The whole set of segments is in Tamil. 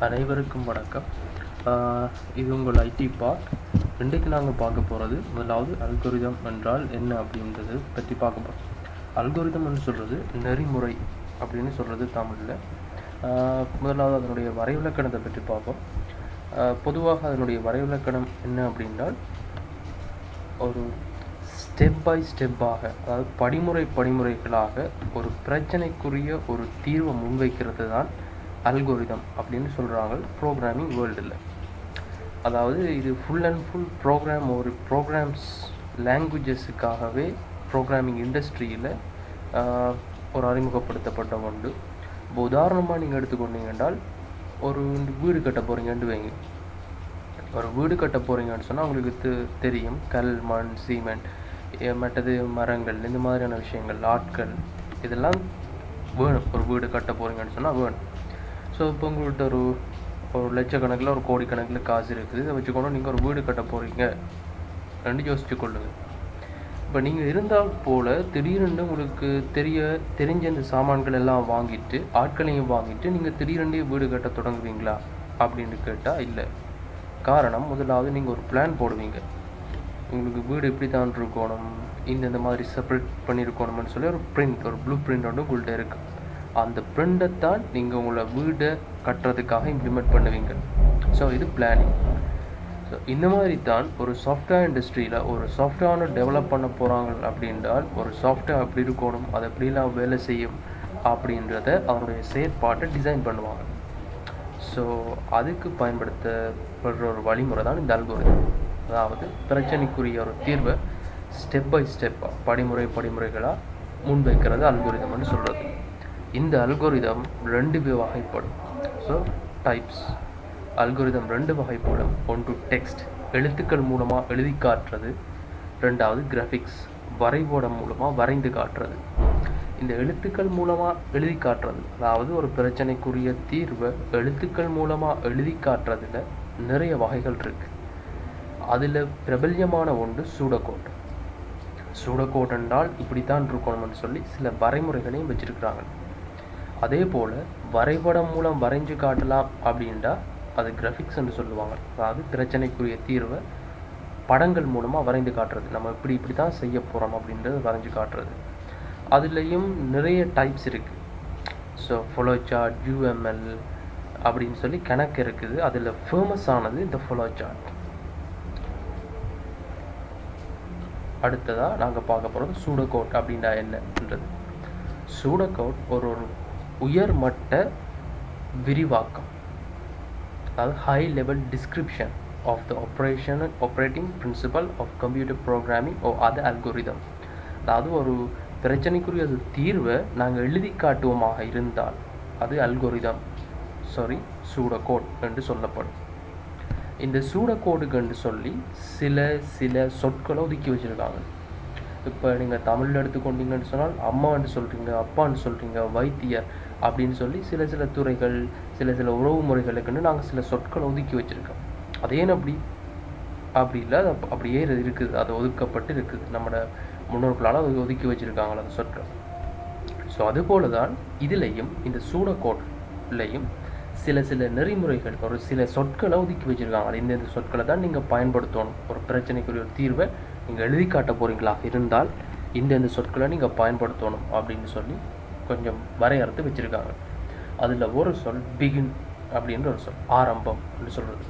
அனைவருக்கும் வணக்கம். இது உங்கள் ஐடி பார்ட். இன்றைக்கு நாங்கள் பார்க்க போகிறது முதலாவது அல்கோரிதம் என்றால் என்ன அப்படின்றது பற்றி பார்க்க போகிறோம். அல்கோரிதம் என்று சொல்கிறது நெறிமுறை அப்படின்னு சொல்கிறது தமிழில். முதலாவது அதனுடைய வரைவிலக்கணத்தை பற்றி பார்ப்போம். பொதுவாக அதனுடைய வரைவிலக்கணம் என்ன அப்படின்றால் ஒரு ஸ்டெப் பை ஸ்டெப்பாக, அதாவது படிமுறைகளாக ஒரு பிரச்சனைக்குரிய ஒரு தீர்வை முன்வைக்கிறது தான் அல்கோரிதம் அப்படின்னு சொல்கிறாங்க ப்ரோக்ராமிங் வேர்ல்டில். அதாவது இது ஃபுல் அண்ட் ஃபுல் ப்ரோக்ராம்ஸ் லாங்குவேஜஸுக்காகவே ப்ரோக்ராமிங் இண்டஸ்ட்ரியில் ஒரு அறிமுகப்படுத்தப்பட்ட ஒன்று. இப்போ உதாரணமாக நீங்கள் எடுத்துக்கொண்டீங்க என்றால் ஒரு வீடு கட்ட போகிறீங்கன்னு வைங்க. ஒரு வீடு கட்ட போகிறீங்கன்னு சொன்னால் உங்களுக்கு தெரியும், கல், மண், சீமெண்ட், மற்றது மரங்கள், இந்த மாதிரியான விஷயங்கள், ஆட்கள், இதெல்லாம் வேணும். ஒரு வீடு கட்ட போகிறீங்கன்னு சொன்னால் வேணும். ஸோ இப்போ உங்கள்கிட்ட ஒரு லட்சக்கணக்கில், ஒரு கோடிக்கணக்கில் காசு இருக்குது. இதை வச்சுக்கொண்டு நீங்கள் ஒரு வீடு கட்ட போகிறீங்க ரெண்டு யோசிச்சு கொள்ளுங்கள். இப்போ நீங்கள் இருந்தால் போல் திடீரென்று உங்களுக்கு தெரிஞ்ச இந்த சாமான்கள் எல்லாம் வாங்கிட்டு, ஆட்களையும் வாங்கிட்டு நீங்கள் திடீரெண்டே வீடு கட்ட தொடங்குவீங்களா அப்படின்னு கேட்டால் இல்லை. காரணம், முதலாவது நீங்கள் ஒரு பிளான் போடுவீங்க. உங்களுக்கு வீடு எப்படி தான் இருக்கணும், இந்த மாதிரி செப்பரேட் பண்ணியிருக்கணும்னு சொல்லி ஒரு ப்ளூ பிரிண்ட் ஒன்று உங்கள்கிட்ட இருக்குது. அந்த பிரிண்டை தான் நீங்கள் உங்களை வீடை கட்டுறதுக்காக இம்ப்ளிமெண்ட் பண்ணுவீங்க. ஸோ இது பிளானிங். ஸோ இந்த மாதிரி தான் ஒரு சாஃப்ட்வேர் இண்டஸ்ட்ரியில் ஒரு சாஃப்ட்வேர்னு டெவலப் பண்ண போகிறாங்க அப்படின்றால் ஒரு சாஃப்ட்வேர் எப்படி இருக்கணும், அது எப்படிலாம் வேலை செய்யும் அப்படின்றத அவருடைய செயற்பாட்டை டிசைன் பண்ணுவாங்க. ஸோ அதுக்கு பயன்படுத்தப்படுற ஒரு வழிமுறை தான் இந்த அல்கோரிதம். அதாவது பிரச்சனைக்குரிய ஒரு தீர்வை ஸ்டெப் பை ஸ்டெப்பாக படிமுறைகளாக முன்வைக்கிறது அல்கோரிதம்னு சொல்கிறது. இந்த அல்கோரிதம் ரெண்டு வகைப்படும். So types. அல்கோரிதம் ரெண்டு வகைப்படும். ஒன்று டெக்ஸ்ட், எழுத்துக்கள் மூலமாக எழுதி காட்டுறது. ரெண்டாவது கிராஃபிக்ஸ், வரைபடம் மூலமாக வரைந்து காட்டுறது. இந்த எழுத்துக்கள் மூலமாக எழுதி காட்டுறது, அதாவது ஒரு பிரச்சனைக்குரிய தீர்வை எழுத்துக்கள் மூலமாக எழுதி காட்டுறதுல நிறைய வகைகள் இருக்குது. அதில் பிரபல்யமான ஒன்று சூடோகோட். சூடோகோட் என்றால் இப்படித்தான் இருக்கணும்னு சொல்லி சில வரைமுறைகளையும் வச்சுருக்கிறாங்க. அதே போல் வரைபடம் மூலம் வரைஞ்சு காட்டலாம் அப்படின்டா அது கிராஃபிக்ஸ் என்று சொல்லுவாங்க. அதாவது பிரச்சனைக்குரிய தீர்வை படங்கள் மூலமாக வரைந்து காட்டுறது. நம்ம இப்படி தான் செய்ய போகிறோம் அப்படின்றது வரைஞ்சு காட்டுறது. அதுலேயும் நிறைய டைப்ஸ் இருக்குது. ஸோ ஃப்ளோசார்ட், UML அப்படின்னு சொல்லி கணக்கு இருக்குது. அதில் ஃபேமஸ் ஆனது இந்த ஃப்ளோசார்ட். அடுத்ததாக நாங்கள் பார்க்க போகிறது சூடோகோட் அப்படின்னா என்னன்றது. சூடோகோட் ஒரு உயர்மட்ட விரிவாக்கம், அதாவது high level description of the operating principle of computer programming or other algorithm. அதாவது ஒரு பிரச்சனைக்குரிய ஒரு தீர்வை நாங்கள் எழுதி காட்டுவோமாக இருந்தால் அது அல்கோரிதம், சூடோகோட் என்று சொல்லப்படும். இந்த சூடோகோடுக்கு என்று சொல்லி சில சொற்களை ஒதுக்கி வச்சுருக்காங்க. இப்போ நீங்கள் தமிழில் எடுத்துக்கொண்டீங்கன்னு சொன்னால் அம்மான்னு சொல்கிறீங்க, அப்பான்னு சொல்கிறீங்க, வைத்தியர் அப்படின்னு சொல்லி சில துறைகள், சில உறவு முறைகளுக்குன்னு நாங்கள் சில சொற்களை ஒதுக்கி வச்சுருக்கோம். அது ஏன் அப்படி இல்லை, அது அப்படியே இருக்குது, அது ஒதுக்கப்பட்டு இருக்குது. நம்மளோட முன்னோர்களால் அது ஒதுக்கி வச்சுருக்காங்களா அந்த சொற்கள். ஸோ அதுபோல தான் இதுலேயும் இந்த சூடோகோட்லேயும் சில நெறிமுறைகள், ஒரு சில சொற்களை ஒதுக்கி வச்சுருக்காங்க. அது இந்த சொற்களை தான் நீங்கள் பயன்படுத்தணும். ஒரு பிரச்சனைக்குரிய ஒரு தீர்வை நீங்கள் எழுதி காட்ட போகிறீங்களா இருந்தால் இந்த சொற்களை நீங்கள் பயன்படுத்தணும் அப்படின்னு சொல்லி கொஞ்சம் வரையறுத்து வச்சுருக்காங்க. அதில் ஒரு சொல் பிகின் அப்படின்ற ஒரு சொல், ஆரம்பம் என்று சொல்கிறது.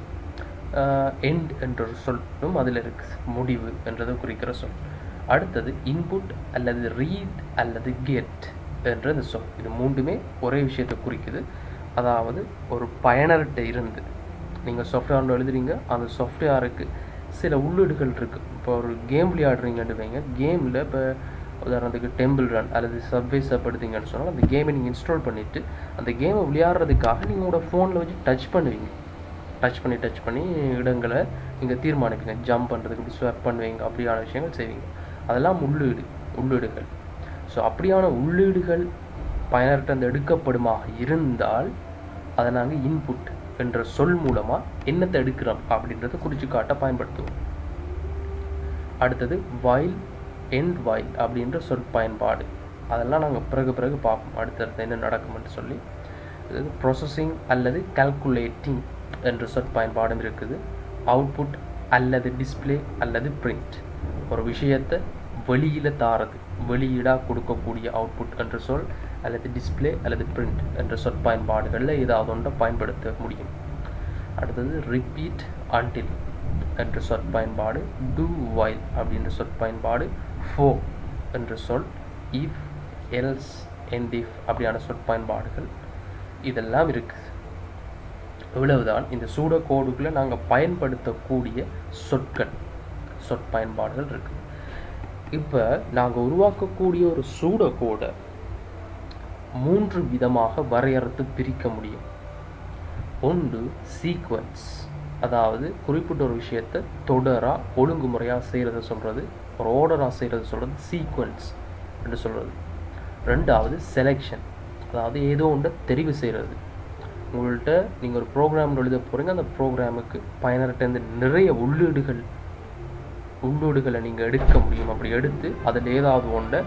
எண்ட் என்ற ஒரு சொல்லும் அதில் இருக்குது, முடிவு என்றதை குறிக்கிற சொல். அடுத்தது இன்புட் அல்லது ரீட் அல்லது கெட் என்ற இந்த சொல். இது மூன்றுமே ஒரே விஷயத்தை குறிக்குது. அதாவது ஒரு பயனர்கிட்ட இருந்து நீங்கள் சாஃப்ட்வேர் எழுதுறீங்க, அந்த சாஃப்ட்வேருக்கு சில உள்ளீடுகள் இருக்குது. இப்போ ஒரு கேம் விளையாடுறீங்கன்னு வைங்க. கேமில் இப்போ உதாரணத்துக்கு டெம்பிள் ரன் அல்லது சப்வேஸ் எடுத்தீங்கன்னு சொன்னால் அந்த கேமை நீங்கள் இன்ஸ்டால் பண்ணிவிட்டு அந்த கேமை விளையாடுறதுக்காக நீங்கள் உங்களோட ஃபோனில் வச்சு டச் பண்ணுவீங்க. டச் பண்ணி இடங்களை நீங்கள் தீர்மானிப்பீங்க. ஜம்ப் பண்ணுறதுக்கு இப்படி ஸ்வாப் பண்ணுவீங்க, அப்படியான விஷயங்கள் செய்வீங்க. அதெல்லாம் உள்ளீடுகள். ஸோ அப்படியான உள்ளீடுகள் பயனர்கிட்ட எடுக்கப்படுமாக இருந்தால் அதை நாங்கள் இன்புட் என்ற சொல் மூலமாக என்னத்தை எடுக்கிறோம் அப்படின்றத குறித்து காட்ட பயன்படுத்துவோம். அடுத்தது வைல், எண்ட் வைல் அப்படின்ற சொல் பயன்பாடு. அதெல்லாம் நாங்கள் பிறகு பார்ப்போம் அடுத்தடுத்து என்ன நடக்கும்னு சொல்லி. அடுத்தது ப்ராசஸிங் அல்லது கால்குலேட்டிங் என்ற சொற்பயன்பாடும் இருக்குது. அவுட்புட் அல்லது டிஸ்பிளே அல்லது பிரிண்ட், ஒரு விஷயத்தை வெளியில் தாரது, வெளியீடாக கொடுக்கக்கூடிய அவுட்புட் என்ற சொல், அல்லது டிஸ்பிளே அல்லது பிரிண்ட் என்ற சொற்பயன்பாடுகளில் ஏதாவது ஒன்றை பயன்படுத்த முடியும். அடுத்தது ரிப்பீட் அன்டில் என்ற சொற்பயன்பாடு, டூ வைல் அப்படின்ற சொற்பயன்பாடு, ஃபோர் என்ற சொல், இஃப் எல்ஸ் அண்ட் இஃப் அப்படியான சொற்பயன்பாடுகள் இதெல்லாம் இருக்குது. இவ்வளவுதான் இந்த சூடோ கோடுக்குள்ளே நாங்கள் பயன்படுத்தக்கூடிய சொற்பயன்பாடுகள் இருக்குது. இப்போ நாங்கள் உருவாக்கக்கூடிய ஒரு சூடோ கோடை 3 விதமாக வரையறுத்து பிரிக்க முடியும். ஒன்று சீக்வன்ஸ், அதாவது குறிப்பிட்ட ஒரு விஷயத்தை தொடராக ஒழுங்குமுறையாக செய்கிறத சொல்கிறது, ஒரு ஆர்டராக செய்கிறத சொல்கிறது சீக்வன்ஸ் என்று சொல்கிறது. ரெண்டாவது செலெக்ஷன், அதாவது ஏதோ ஒன்றை தெரிவு செய்கிறது. உங்கள்கிட்ட நீங்கள் ஒரு ப்ரோக்ராம் எழுத போகிறீங்க, அந்த ப்ரோக்ராமுக்கு பயனர்கிட்ட நிறைய உள்ளீடுகளை நீங்கள் எடுக்க முடியும். அப்படி எடுத்து அதில் ஏதாவது ஒன்றை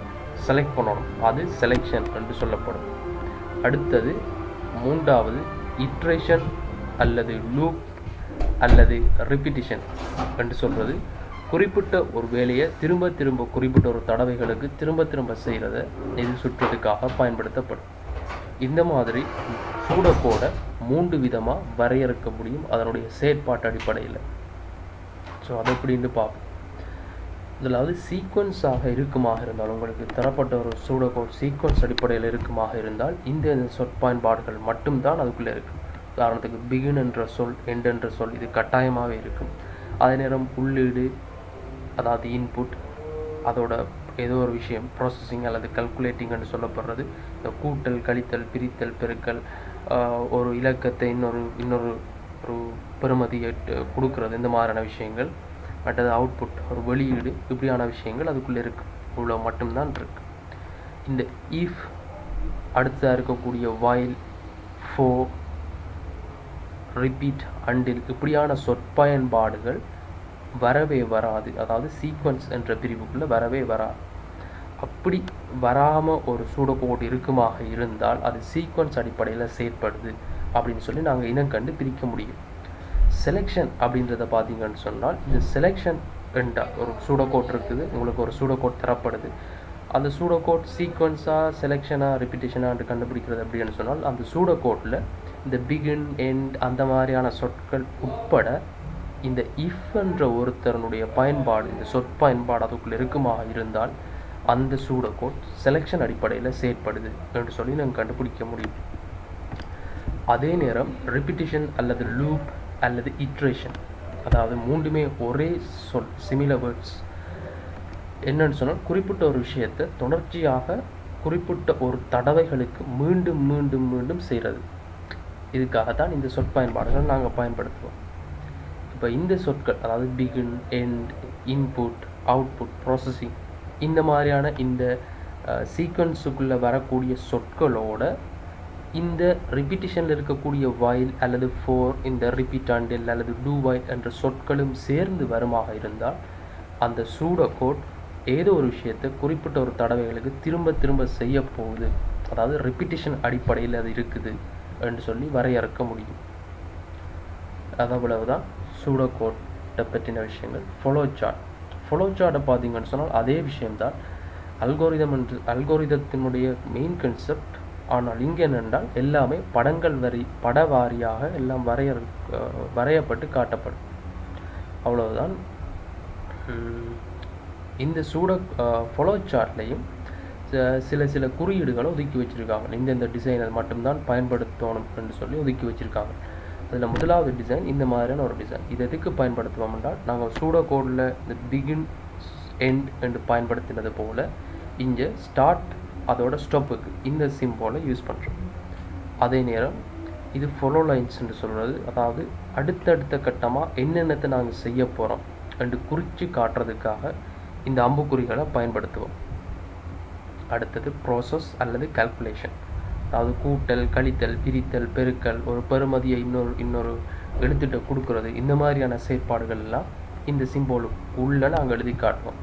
செலக்ட் பண்ணணும், அது செலெக்ஷன் என்று சொல்லப்படும். அடுத்தது மூன்றாவது இட்ரேஷன் அல்லது லூப் அல்லது ரிப்பீட்டிஷன் என்று சொல்கிறது. குறிப்பிட்ட ஒரு வேலையை திரும்ப திரும்ப குறிப்பிட்ட ஒரு தடவைகளுக்கு திரும்ப திரும்ப செய்கிறத இது சுற்றுறதுக்காக பயன்படுத்தப்படும். இந்த மாதிரி சூடோ கோடை 3 விதமாக வரையறுக்க முடியும் அதனுடைய செயற்பாட்டு அடிப்படையில். ஸோ அதை எப்படின்னு பார்ப்போம். முதலாவது சீக்வன்ஸாக இருக்குமாக இருந்தால், உங்களுக்கு தரப்பட்ட ஒரு சூடோ கோட் சீக்வன்ஸ் அடிப்படையில் இருக்குமாக இருந்தால் இந்த சொற்பயன்பாடுகள் மட்டும்தான் அதுக்குள்ளே இருக்கும். உதாரணத்துக்கு பிகின் என்ற சொல், எண்ட் என்ற சொல் இது கட்டாயமாகவே இருக்கும். அதே நேரம் உள்ளீடு, அதாவது இன்புட், அதோட ஏதோ ஒரு விஷயம் ப்ராசஸிங் அல்லது கல்குலேட்டிங் என்று சொல்லப்படுறது, இந்த கூட்டல், கழித்தல், பிரித்தல், பெருக்கல், ஒரு இலக்கத்தை இன்னொரு ஒரு பெறுமதியை கொடுக்கறது, இந்த மாதிரியான விஷயங்கள். மற்றது அவுட்புட், ஒரு வெளியீடு, இப்படியான விஷயங்கள் அதுக்குள்ளே இருக்குது. இவ்வளோ மட்டும்தான் இருக்கு. இந்த இஃப், அடுத்ததாக இருக்கக்கூடிய வைல், ஃபோர், ரிப்பீட், அண்டில் இப்படியான சொற்பயன்பாடுகள் வரவே வராது. அதாவது சீக்வன்ஸ் என்ற பிரிவுக்குள்ளே வரவே வராது. அப்படி வராமல் ஒரு சூடோ கோட் இருக்குமாக இருந்தால் அது சீக்வன்ஸ் அடிப்படையில் செயற்படுது அப்படின்னு சொல்லி நாங்கள் இனம் கண்டு பிரிக்க முடியும். செலெக்ஷன் அப்படின்றத பார்த்தீங்கன்னு சொன்னால், இந்த செலெக்ஷன் என்ற ஒரு சூடோ கோட் இருக்குது, உங்களுக்கு ஒரு சூடோ கோட் தரப்படுது. அந்த சூடோ கோட் சீக்வன்ஸாக, செலெக்ஷனாக, ரிப்பீட்டேஷனாக கண்டுபிடிக்கிறது அப்படின்னு சொன்னால், அந்த சூடோ கோட்டில் இந்த பிகின், எண்ட் அந்த மாதிரியான சொற்கள் உட்பட இந்த இஃப் என்ற ஒருத்தருடைய பயன்பாடு, இந்த சொற்பயன்பாடு அதுக்குள்ளே இருக்குமாக இருந்தால் அந்த சூடோ கோட் செலெக்ஷன் அடிப்படையில் செயற்படுது என்று சொல்லி நாங்கள் கண்டுபிடிக்க முடியும். அதே நேரம் ரிப்பீட்டிஷன் அல்லது லூப் அல்லது இட்ரேஷன், அதாவது மூன்றுமே ஒரே சொல், சிமிலர் வேர்ட்ஸ். என்னன்னு சொன்னால், குறிப்பிட்ட ஒரு விஷயத்தை தொடர்ச்சியாக குறிப்பிட்ட ஒரு தடவைகளுக்கு மீண்டும் மீண்டும் மீண்டும் செய்கிறது. இதுக்காகத்தான் இந்த சொற்பயன்பாடுகள் நாங்கள் பயன்படுத்துவோம். இப்போ இந்த சொற்கள், அதாவது begin, end, input, output, processing, இந்த மாதிரியான இந்த சீக்வன்ஸுக்குள்ளே வரக்கூடிய சொற்களோட இந்த ரிப்பீட்டிஷனில் இருக்கக்கூடிய வைல் அல்லது ஃபோர், இந்த ரிப்பீட் அண்டில் அல்லது டூ வைல் என்ற சொற்களும் சேர்ந்து வருமாக இருந்தால் அந்த சூடோ கோட் ஏதோ ஒரு விஷயத்தை குறிப்பிட்ட ஒரு தடவைகளுக்கு திரும்ப திரும்ப செய்ய போகுது, அதாவது ரிப்பீட்டிஷன் அடிப்படையில் அது இருக்குது என்று சொல்லி வரையறுக்க முடியும். அவ்வளவுதான் சூடோ கோட்டை பற்றின விஷயங்கள். ஃப்ளோசார்ட்டை பார்த்தீங்கன்னு சொன்னால் அதே விஷயம்தான். அல்கோரிதத்தினுடைய மெயின் கன்செப்ட். ஆனால் இங்கே என்னென்றால் எல்லாமே பட வாரியாக எல்லாம் வரையப்பட்டு காட்டப்படும். அவ்வளவுதான். இந்த ஃப்ளோசார்ட்லையும் சில குறியீடுகளை ஒதுக்கி வச்சுருக்காங்க. இந்த டிசைனை மட்டும்தான் பயன்படுத்தணும் என்று சொல்லி ஒதுக்கி வச்சுருக்காங்க. அதில் முதலாவது டிசைன் இந்த மாதிரியான ஒரு டிசைன். இது எதுக்கு பயன்படுத்துவோம் என்றால், நாங்கள் சூடோ கோடில் இந்த பிகின், எண்ட் என்று பயன்படுத்தினது போல் இங்கே ஸ்டார்ட் அதோட ஸ்டாப்புக்கு இந்த சிம்போலை யூஸ் பண்ணுறோம். அதே நேரம் இது ஃபாலோ லைன்ஸ் என்று சொல்கிறது, அதாவது அடுத்தடுத்த கட்டமாக என்னென்னத்தை நாங்கள் செய்ய போகிறோம் என்று குறித்து காட்டுறதுக்காக இந்த அம்புக்குறிகளை பயன்படுத்துவோம். அடுத்தது ப்ராசஸ் அல்லது கால்குலேஷன், அதாவது கூட்டல், கழித்தல், பிரித்தல், பெருக்கல், ஒரு பெறுமதியை இன்னொரு எழுத்துட்ட கொடுக்கறது, இந்த மாதிரியான செயற்பாடுகள் எல்லாம் இந்த சிம்போலுக்கு உள்ளே நாங்கள் எழுதி காட்டுவோம்.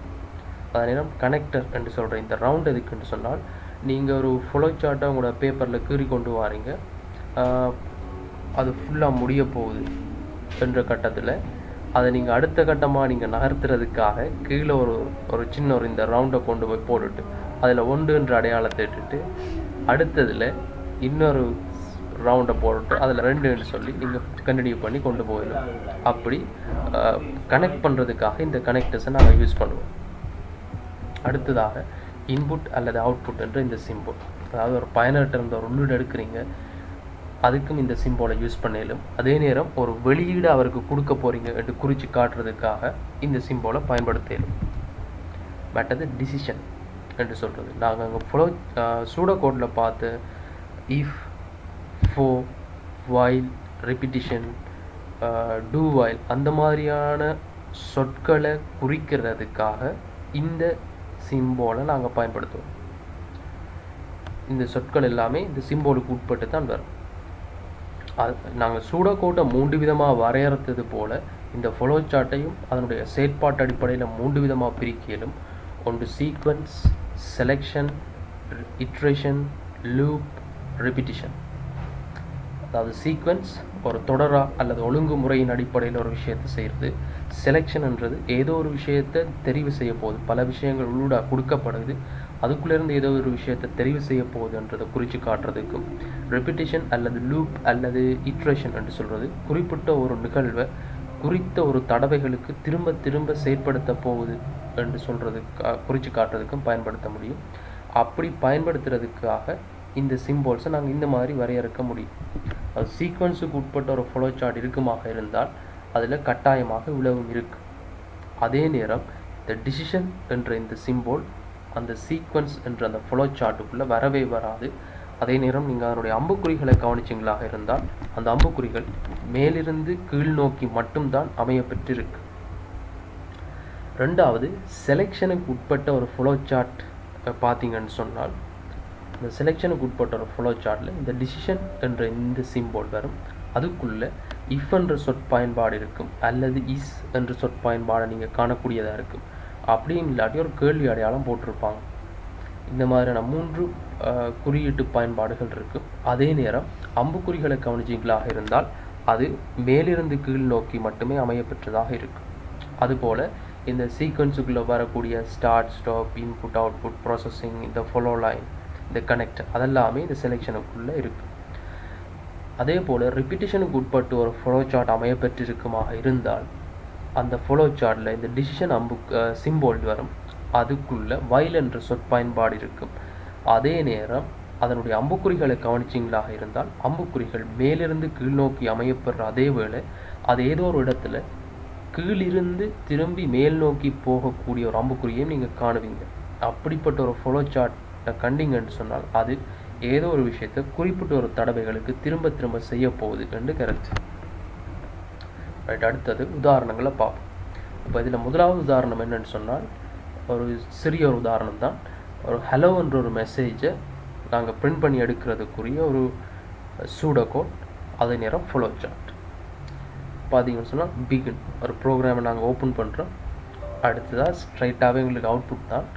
அதே நேரம் கனெக்டர் என்று சொல்கிற இந்த ரவுண்ட் எதுக்குன்னு சொன்னால், நீங்கள் ஒரு ஃப்ளோசார்ட்டை உங்களோட பேப்பரில் கீறி கொண்டு வாரீங்க, அது ஃபுல்லாக முடிய போகுது என்ற கட்டத்தில் அதை நீங்கள் அடுத்த கட்டமாக நீங்கள் நகர்த்துறதுக்காக கீழே ஒரு சின்ன இந்த ரவுண்டை கொண்டு போய் போட்டுட்டு அதில் 1 என்ற அடையாளத்தை இட்டுட்டு அடுத்ததில் இன்னொரு ரவுண்டை போட்டுட்டு அதில் 2ன்னு சொல்லி நீங்கள் கண்டினியூ பண்ணி கொண்டு போயிடலாம். அப்படி கனெக்ட் பண்ணுறதுக்காக இந்த கனெக்டர்ஸை நாங்கள் யூஸ் பண்ணுவோம். அடுத்ததாக இன்புட் அல்லது அவுட்புட் என்ற இந்த சிம்பிள், அதாவது ஒரு பயனர்கிட்ட இருந்த ஒரு உள்ளீடு எடுக்கிறீங்க, அதுக்கும் இந்த சிம்போலை யூஸ் பண்ணிடலும். அதே நேரம் ஒரு வெளியீடு அவருக்கு கொடுக்க போகிறீங்க என்று குறித்து காட்டுறதுக்காக இந்த சிம்போலை பயன்படுத்தலும். மற்றது டிசிஷன் என்று சொல்கிறது, நாங்கள் அங்கே சூடோ கோடில் பார்த்து if, for, while, repetition, do while அந்த மாதிரியான சொற்களை குறிக்கிறதுக்காக இந்த சிம்போலை நாங்கள் பயன்படுத்துவோம். இந்த சொற்கள் எல்லாமே இந்த சிம்போலுக்கு உட்பட்டு தான் வரும். நாங்கள் சூடோ கோட்டை 3 விதமாக வரையறுத்தது போல் இந்த ஃப்ளோ சார்ட்டையும் அதனுடைய செயற்பாட்டு அடிப்படையில் 3 விதமாக பிரிக்கலும். ஒன்று சீக்வன்ஸ், செலெக்ஷன், இட்ரேஷன், லூப், ரெபிட்டிஷன். அதாவது சீக்வன்ஸ் ஒரு தொடரா அல்லது ஒழுங்குமுறையின் அடிப்படையில் ஒரு விஷயத்தை செய்கிறது. செலெக்ஷன்ன்றது ஏதோ ஒரு விஷயத்தை தெரிவு செய்ய போகுது, பல விஷயங்கள் உள்ளூடாக கொடுக்கப்படுது, அதுக்குள்ளேருந்து ஏதோ ஒரு விஷயத்தை தெரிவு செய்ய போகுதுன்றதை குறித்து காட்டுறதுக்கும். ரெபிட்டிஷன் அல்லது லூப் அல்லது இட்ரேஷன் என்று சொல்கிறது குறிப்பிட்ட ஒரு நிகழ்வை குறித்த ஒரு தடவைகளுக்கு திரும்ப திரும்ப செயற்படுத்த போகுது என்று சொல்கிறதுக்கு குறித்து காட்டுறதுக்கும் பயன்படுத்த முடியும். அப்படி பயன்படுத்துறதுக்காக இந்த சிம்போல்ஸை நாங்கள் இந்த மாதிரி வரையறுக்க முடியும். அது சீக்வன்ஸுக்கு உட்பட்ட ஒரு ஃப்ளோ சார்ட் இருக்குமாக இருந்தால் அதில் கட்டாயமாக இவ்வளவும் இருக்கு. அதே நேரம் இந்த டிசிஷன் என்ற இந்த சிம்போல் அந்த சீக்வன்ஸ் என்ற அந்த ஃப்ளோ சார்ட்டுக்குள்ளே வரவே வராது. அதே நேரம் நீங்கள் அதனுடைய அம்புக்குறிகளை கவனிச்சிங்களாக இருந்தால் அந்த அம்புக்குறிகள் மேலிருந்து கீழ் நோக்கி மட்டும்தான் அமைய பெற்றிருக்கு. ரெண்டாவது, செலெக்ஷனுக்கு உட்பட்ட ஒரு ஃப்ளோ சார்ட் பார்த்தீங்கன்னு சொன்னால் இந்த செலெக்ஷனுக்கு உட்பட்ட ஒரு ஃப்ளோ சார்ட்டில் இந்த டிசிஷன் என்ற இந்த சிம்போல் வரும். அதுக்குள்ளே இஃப் என்ற சொற்பயன்பாடு இருக்கும் அல்லது இஸ் என்ற சொற்பயன்பாடை நீங்கள் காணக்கூடியதாக இருக்கும். அப்படியும் இல்லாட்டி ஒரு கேள்வி அடையாளம் போட்டிருப்பாங்க. இந்த மாதிரியான 3 குறியீட்டு பயன்பாடுகள் இருக்கும். அதே நேரம் அம்புக்குறிகளை கவனிச்சிங்களாக இருந்தால் அது மேலிருந்து கீழ் நோக்கி மட்டுமே அமையப்பெற்றதாக இருக்கும். அதுபோல் இந்த சீக்வன்ஸுக்குள்ளே வரக்கூடிய start, stop, input, output, processing, இந்த ஃபாலோ லைன், இந்த கனெக்ட் அதெல்லாமே இந்த செலெக்ஷனுக்குள்ளே இருக்குது. அதே போல் ரிப்பிட்டிஷனுக்கு உட்பட்டு ஒரு ஃப்ளோ சார்ட் அமையப்பெற்றிருக்குமாக இருந்தால் அந்த ஃப்ளோ சார்ட்டில் இந்த டிசிஷன் சிம்போல் வரும். அதுக்குள்ளே while என்ற சொற்பயன்பாடு இருக்கும். அதே நேரம் அதனுடைய அம்புக்குறிகளை கவனிச்சிங்களாக இருந்தால் அம்புக்குறிகள் மேலிருந்து கீழ் நோக்கி அமையப்படுற அதே வேளை அது ஏதோ ஒரு இடத்துல கீழிருந்து திரும்பி மேல் நோக்கி போகக்கூடிய ஒரு அம்புக்குறியையும் நீங்கள் காணுவீங்க. அப்படிப்பட்ட ஒரு ஃப்ளோ சார்ட்டை கண்டிங்கன்னு சொன்னால் அது ஏதோ ஒரு விஷயத்தை குறிப்பிட்ட ஒரு தடவைகளுக்கு திரும்ப திரும்ப செய்ய போகுது என்று கருத்து. ரைட், அடுத்தது உதாரணங்களை பார்ப்போம். இப்போ இதில் முதலாவது உதாரணம் என்னன்னு சொன்னால் ஒரு சிறிய ஒரு உதாரணம் தான். ஒரு ஹலோ என்ற ஒரு மெசேஜை நாங்கள் பிரிண்ட் பண்ணி எடுக்கிறதுக்குரிய ஒரு சூடோ கோட், அதே நேரம் ஃப்ளோ சார்ட். பார்த்தீங்கன்னு சொன்னால் பிகின் ஒரு ப்ரோக்ராமை நாங்கள் ஓப்பன் பண்ணுறோம். அடுத்ததாக ஸ்ட்ரைட்டாகவே எங்களுக்கு அவுட்புட் தான்.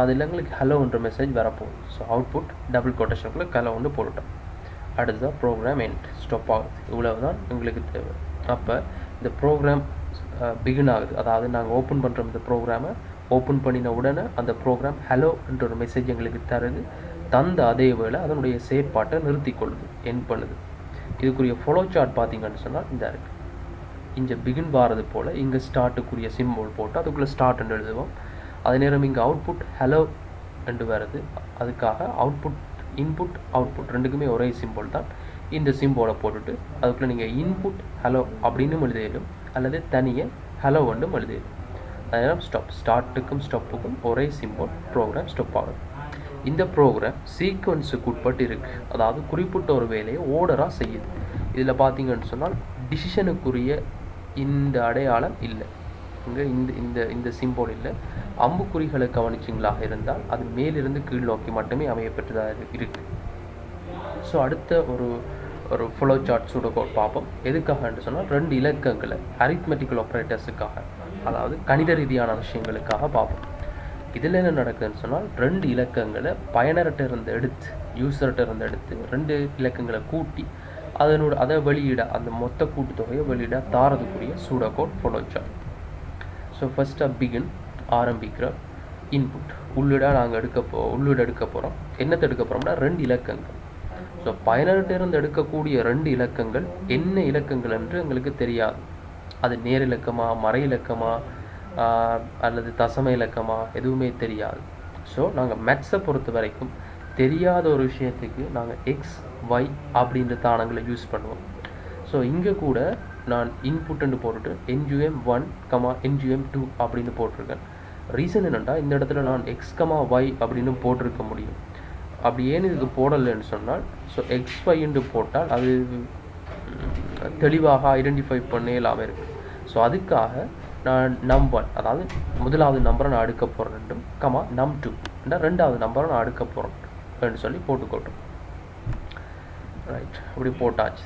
அதில் எங்களுக்கு ஹலோ என்ற மெசேஜ் வரப்போகுது. ஸோ அவுட்புட் டபுள் கொட்டேஷனுக்குள்ளே ஹலோ வந்து போட்டுட்டோம். அடுத்ததாக ப்ரோக்ராம் எண்ட் ஸ்டாப் ஆகுது. இவ்வளவு தான் எங்களுக்கு தேவை. அப்போ இந்த ப்ரோக்ராம் பிகின் ஆகுது, அதாவது நாங்கள் ஓப்பன் பண்ணுறோம். இந்த ப்ரோக்ராமை ஓப்பன் பண்ணின உடனே அந்த ப்ரோக்ராம் ஹலோ என்ற ஒரு மெசேஜ் எங்களுக்கு தருது. தந்த அதே வேளை அதனுடைய செயற்பாட்டை நிறுத்தி கொள்ளுது, எண்ட் பண்ணுது. இதுக்குரிய ஃப்ளோ சார்ட் பார்த்தீங்கன்னு சொன்னால் இந்த இருக்குது. இங்கே பிகின் வாரது போல் இங்கே ஸ்டார்ட்டுக்குரிய சிம்போல் போட்டு அதுக்குள்ளே ஸ்டார்ட் என்று எழுதுவோம். அதே நேரம் இங்கே அவுட்புட் ஹலோ என்று வருது. அதுக்காக அவுட்புட் இன்புட் அவுட்புட் ரெண்டுக்குமே ஒரே சிம்போல் தான். இந்த சிம்போலை போட்டுட்டு அதுக்குள்ளே நீங்கள் இன்புட் ஹலோ அப்படின்னு எழுதிடும் அல்லது தனியாக ஹலோ ஒன்றும் எழுதிடும். அதனால் ஸ்டார்ட்டுக்கும் ஸ்டாப்புக்கும் ஒரே சிம்போல், ப்ரோக்ராம் ஸ்டாப் ஆகுது. இந்த ப்ரோக்ராம் சீக்வன்ஸுக்கு உட்பட்டு இருக்குது, அதாவது குறிப்பிட்ட ஒரு வேலையை ஓர்டராக செய்யுது. இதில் பார்த்தீங்கன்னு சொன்னால் டிசிஷனுக்குரிய இந்த அடையாளம் இல்லை, இங்கே இந்த சிம்போல் இல்லை. அம்புக்குறிகளை கவனிச்சிங்களாக இருந்தால் அது மேலிருந்து கீழ் நோக்கி மட்டுமே அமையப்பட்டதாக இருக்குது. ஸோ அடுத்த ஒரு ஃப்ளோ சார்ட் சூடோ கோட் பார்ப்போம். எதுக்காகன்னு சொன்னால் 2 இலக்கங்களை அரித்மெட்டிக்கல் ஆப்ரேட்டர்ஸுக்காக, அதாவது கணித ரீதியான விஷயங்களுக்காக பார்ப்போம். இதில் என்ன நடக்குதுன்னு சொன்னால் 2 இலக்கங்களை பயனர்கிட்ட இருந்து எடுத்து யூசர்கிட்ட இருந்து எடுத்து 2 இலக்கங்களை கூட்டி அதை வெளியிட அந்த மொத்த கூட்டுத்தொகையை வெளியிட தாரதுக்குரிய சூடோகோட் ஃப்ளோசார்ட். ஸோ ஃபர்ஸ்ட்டாக பிகின் ஆரம்பிக்கிற இன்புட் உள்ளீடாக நாங்கள் உள்ளீடு எடுக்க போகிறோம். என்னத்தை எடுக்க போகிறோம்னா 2 இலக்கங்கள். ஸோ பயனர்கிட்டேருந்து எடுக்கக்கூடிய 2 இலக்கங்கள் என்ன இலக்கங்கள் என்று எங்களுக்கு தெரியாது. அது நேர் இலக்கமா, மறை இலக்கமா, அல்லது தசம இலக்கமா, எதுவுமே தெரியாது. ஸோ நாங்கள் மேத்ஸை பொறுத்த வரைக்கும் தெரியாத ஒரு விஷயத்துக்கு நாங்கள் எக்ஸ் ஒய் அப்படின்ற தானங்களை யூஸ் பண்ணுவோம். ஸோ இங்கே கூட நான் இன்புட்டுன்னு போட்டுட்டு NGM1, NGM2 அப்படின்னு போட்டிருக்கேன். ரீசன் என்னென்னா, இந்த இடத்துல நான் எக்ஸ் ஒய் அப்படின்னு போட்டிருக்க முடியும். அப்படி ஏன் இதுக்கு போடலைன்னு சொன்னால், ஸோ எக்ஸ் ஒய்ன்னு போட்டால் அது தெளிவாக ஐடென்டிஃபை பண்ண இல்லாமல் இருக்குது. ஸோ அதுக்காக நான் நம்1, அதாவது முதலாவது நம்பரை நான் அடுக்க போகிறேன், num2 ரெண்டாவது நம்பரை நான் அடுக்க போகிறேன் சொல்லி போட்டுக்கொள்கிறோம். ரைட், அப்படி போட்டாச்சு.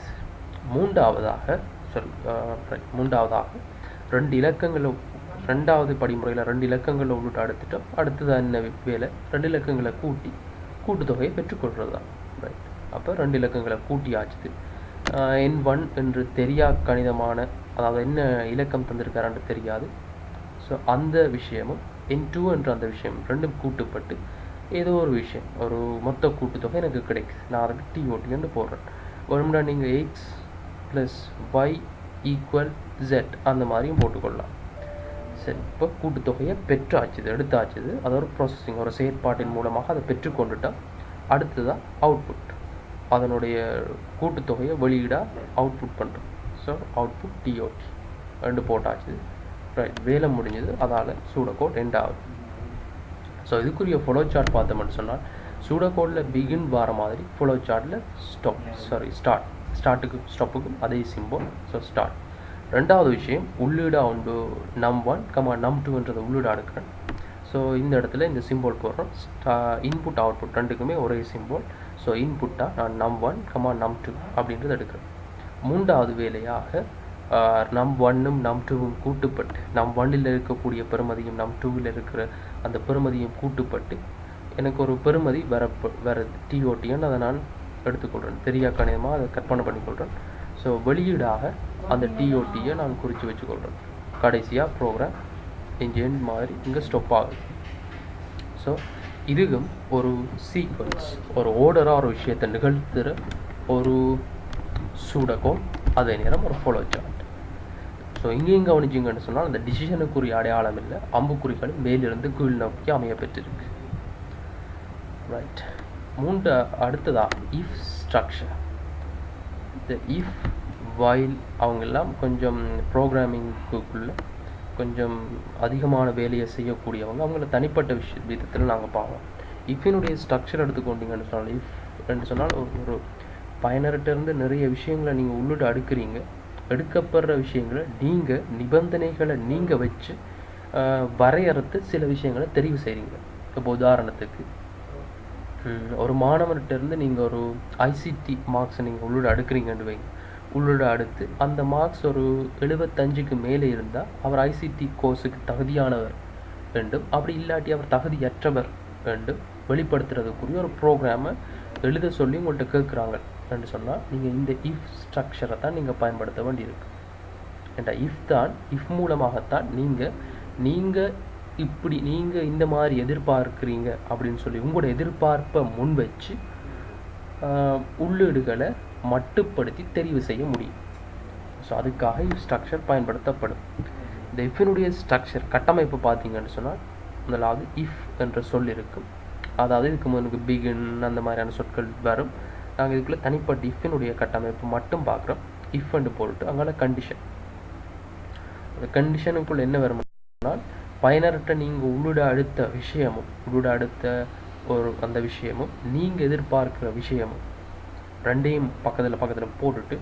மூன்றாவதாக 2 இலக்கங்களை ரெண்டாவது படிமுறையில் 2 இலக்கங்களை உள்ளிட்டு அடுத்துட்டோம். அடுத்தது என்ன வேலை? 2 இலக்கங்களை கூட்டுத்தொகையை பெற்றுக்கொள்கிறது தான். ரைட், அப்போ 2 இலக்கங்களை கூட்டி ஆச்சுது. N1 என்று தெரியா கணிதமான, அதாவது என்ன இலக்கம் தந்திருக்காருன்னு தெரியாது. ஸோ அந்த விஷயமும் N2 என்ற அந்த விஷயம் ரெண்டும் கூட்டுப்பட்டு ஏதோ ஒரு விஷயம், ஒரு மொத்த கூட்டுத்தொகை எனக்கு கிடைக்குது. நான் அதுக்கு TOT போடுறேன். வேணும்னா நீங்கள் x + y = z அந்த மாதிரியும் போட்டுக்கொள்ளலாம். சரி, இப்போ கூட்டுத்தொகையை எடுத்தாச்சுது. அது ஒரு ப்ராசஸிங், ஒரு செயற்பாட்டின் மூலமாக அதை பெற்றுக்கொண்டுட்டால் அடுத்ததான் அவுட்புட், அதனுடைய கூட்டுத்தொகையை வெளியீடாக அவுட்புட் பண்ணுறோம். ஸோ அவுட்புட் TOT 2 போட்டாச்சு. ரைட், வேலை முடிஞ்சது. அதால் சூடோகோட் எண்ட் ஆகுது. ஸோ இதுக்குரிய ஃப்ளோசார்ட் பார்த்தோம்னு சொன்னால், சூடோகோடில் பிகின் வர மாதிரி ஃப்ளோசார்ட்டில் ஸ்டாப்புக்கும் அதே சிம்பிள். So start. ரெண்டாவது விஷயம், உள்ளீடாக உண்டு num1, num2ன்றதை உள்ளீடாக எடுக்கிறேன். ஸோ இந்த இடத்துல இந்த சிம்பிள் போடுறோம். இன்புட் அவுட்புட் ரெண்டுக்குமே ஒரே சிம்பிள். ஸோ இன்புட்டாக நான் num1, num2 அப்படின்றத எடுக்கிறேன். மூன்றாவது வேலையாக num1ம் num2ம் கூட்டுப்பட்டு, num1ல் இருக்கக்கூடிய பெறுமதியும் num2வில் இருக்கிற அந்த பெறுமதியும் கூட்டுப்பட்டு எனக்கு ஒரு பெறுமதி வருது TOTன்னு அதை நான் எடுத்துக்கொள்கிறேன். தெரியா கணிதமாக அதை கற்பனை பண்ணிக்கொள்கிறேன். ஸோ வெளியீடாக அந்த TOTயை நான் குறித்து வச்சுக்கொள்கிறேன். கடைசியாக ப்ரோக்ராம் இன்ஜின் மாதிரி இங்கே ஸ்டாப் ஆகுது. ஸோ இதுவும் ஒரு சீக்வன்ஸ், ஒரு ஓர்டராக ஒரு விஷயத்தை நிகழ்த்துகிற ஒரு சூடோகோட், அதே நேரம் ஒரு ஃப்ளோசார்ட். ஸோ இங்கேயும் கவனிச்சிங்கன்னு சொன்னால், அந்த டிசிஷனுக்குரிய அடையாளம் இல்லை, அம்புக்குறிகள் மேலிருந்து கீழ் நோக்கி அமைய பெற்றிருக்கு. ரைட், அடுத்ததாக இஃப் ஸ்ட்ரக்சர். இந்த இஃப் வைல் அவங்கெல்லாம் கொஞ்சம் ப்ரோக்ராமிங்குக்குள்ளே கொஞ்சம் அதிகமான வேலையை செய்யக்கூடியவங்க. அவங்கள தனிப்பட்ட விதத்தில் நாங்கள் பார்க்கலாம். இஃபினுடைய ஸ்ட்ரக்சர் எடுத்துக்கொண்டீங்கன்னு சொன்னால், இஃப் என்று சொன்னால் ஒரு பயனர்கிட்டருந்து நிறைய விஷயங்களை நீங்கள் உள்ளிட்டு அடுக்கிறீங்க. எடுக்கப்படுற விஷயங்களை நீங்கள் நிபந்தனைகளை நீங்கள் வச்சு வரையறுத்து சில விஷயங்களை தெரிவு செய்கிறீங்க. இப்போ உதாரணத்துக்கு, ஒரு மாணவர்கிட்டருந்து நீங்கள் ஒரு ICT மார்க்ஸை நீங்கள் உள்ளிட அடுக்கிறீங்கன்னு வைங்க. உள்ளிட அடுத்து அந்த மார்க்ஸ் ஒரு 75க்கு மேலே இருந்தால் அவர் ICT கோர்ஸுக்கு தகுதியானவர் வேண்டும், அப்படி இல்லாட்டி அவர் தகுதியற்றவர் வேண்டும் வெளிப்படுத்துறதுக்குரிய ஒரு ப்ரோக்ராமை எழுத சொல்லி உங்கள்கிட்ட கேட்குறாங்க என்று சொன்னால், நீங்கள் இந்த இஃப் ஸ்ட்ரக்சரை தான் நீங்கள் பயன்படுத்த வேண்டியிருக்கு. ஏன்டா இஃப் மூலமாகத்தான் நீங்கள் இந்த மாதிரி எதிர்பார்க்குறீங்க அப்படின்னு சொல்லி உங்களோட எதிர்பார்ப்பை முன் வச்சு உள்ளீடுகளை மட்டுப்படுத்தி தெரிவு செய்ய முடியும். ஸோ அதுக்காக இஃப் ஸ்ட்ரக்சர் பயன்படுத்தப்படும். இந்த இஃபினுடைய ஸ்ட்ரக்சர் கட்டமைப்பு பார்த்தீங்கன்னு சொன்னால், முதலாவது இஃப் என்ற சொல் இருக்கும். அதாவது இதுக்கு முன்னுக்கு பிகின் அந்த மாதிரியான சொற்கள் வரும். நாங்கள் இதுக்குள்ளே தனிப்பட்ட இஃபினுடைய கட்டமைப்பு மட்டும் பார்க்குறோம். இஃப் என்று போட்டு அங்கே கண்டிஷன். அந்த கண்டிஷனுக்குள்ளே என்ன வரும்னால், பயனர்கிட்ட நீங்கள் உள்ளிட அடுத்த அந்த விஷயமும் நீங்கள் எதிர்பார்க்குற விஷயமும் ரெண்டையும் பக்கத்தில் போட்டுட்டு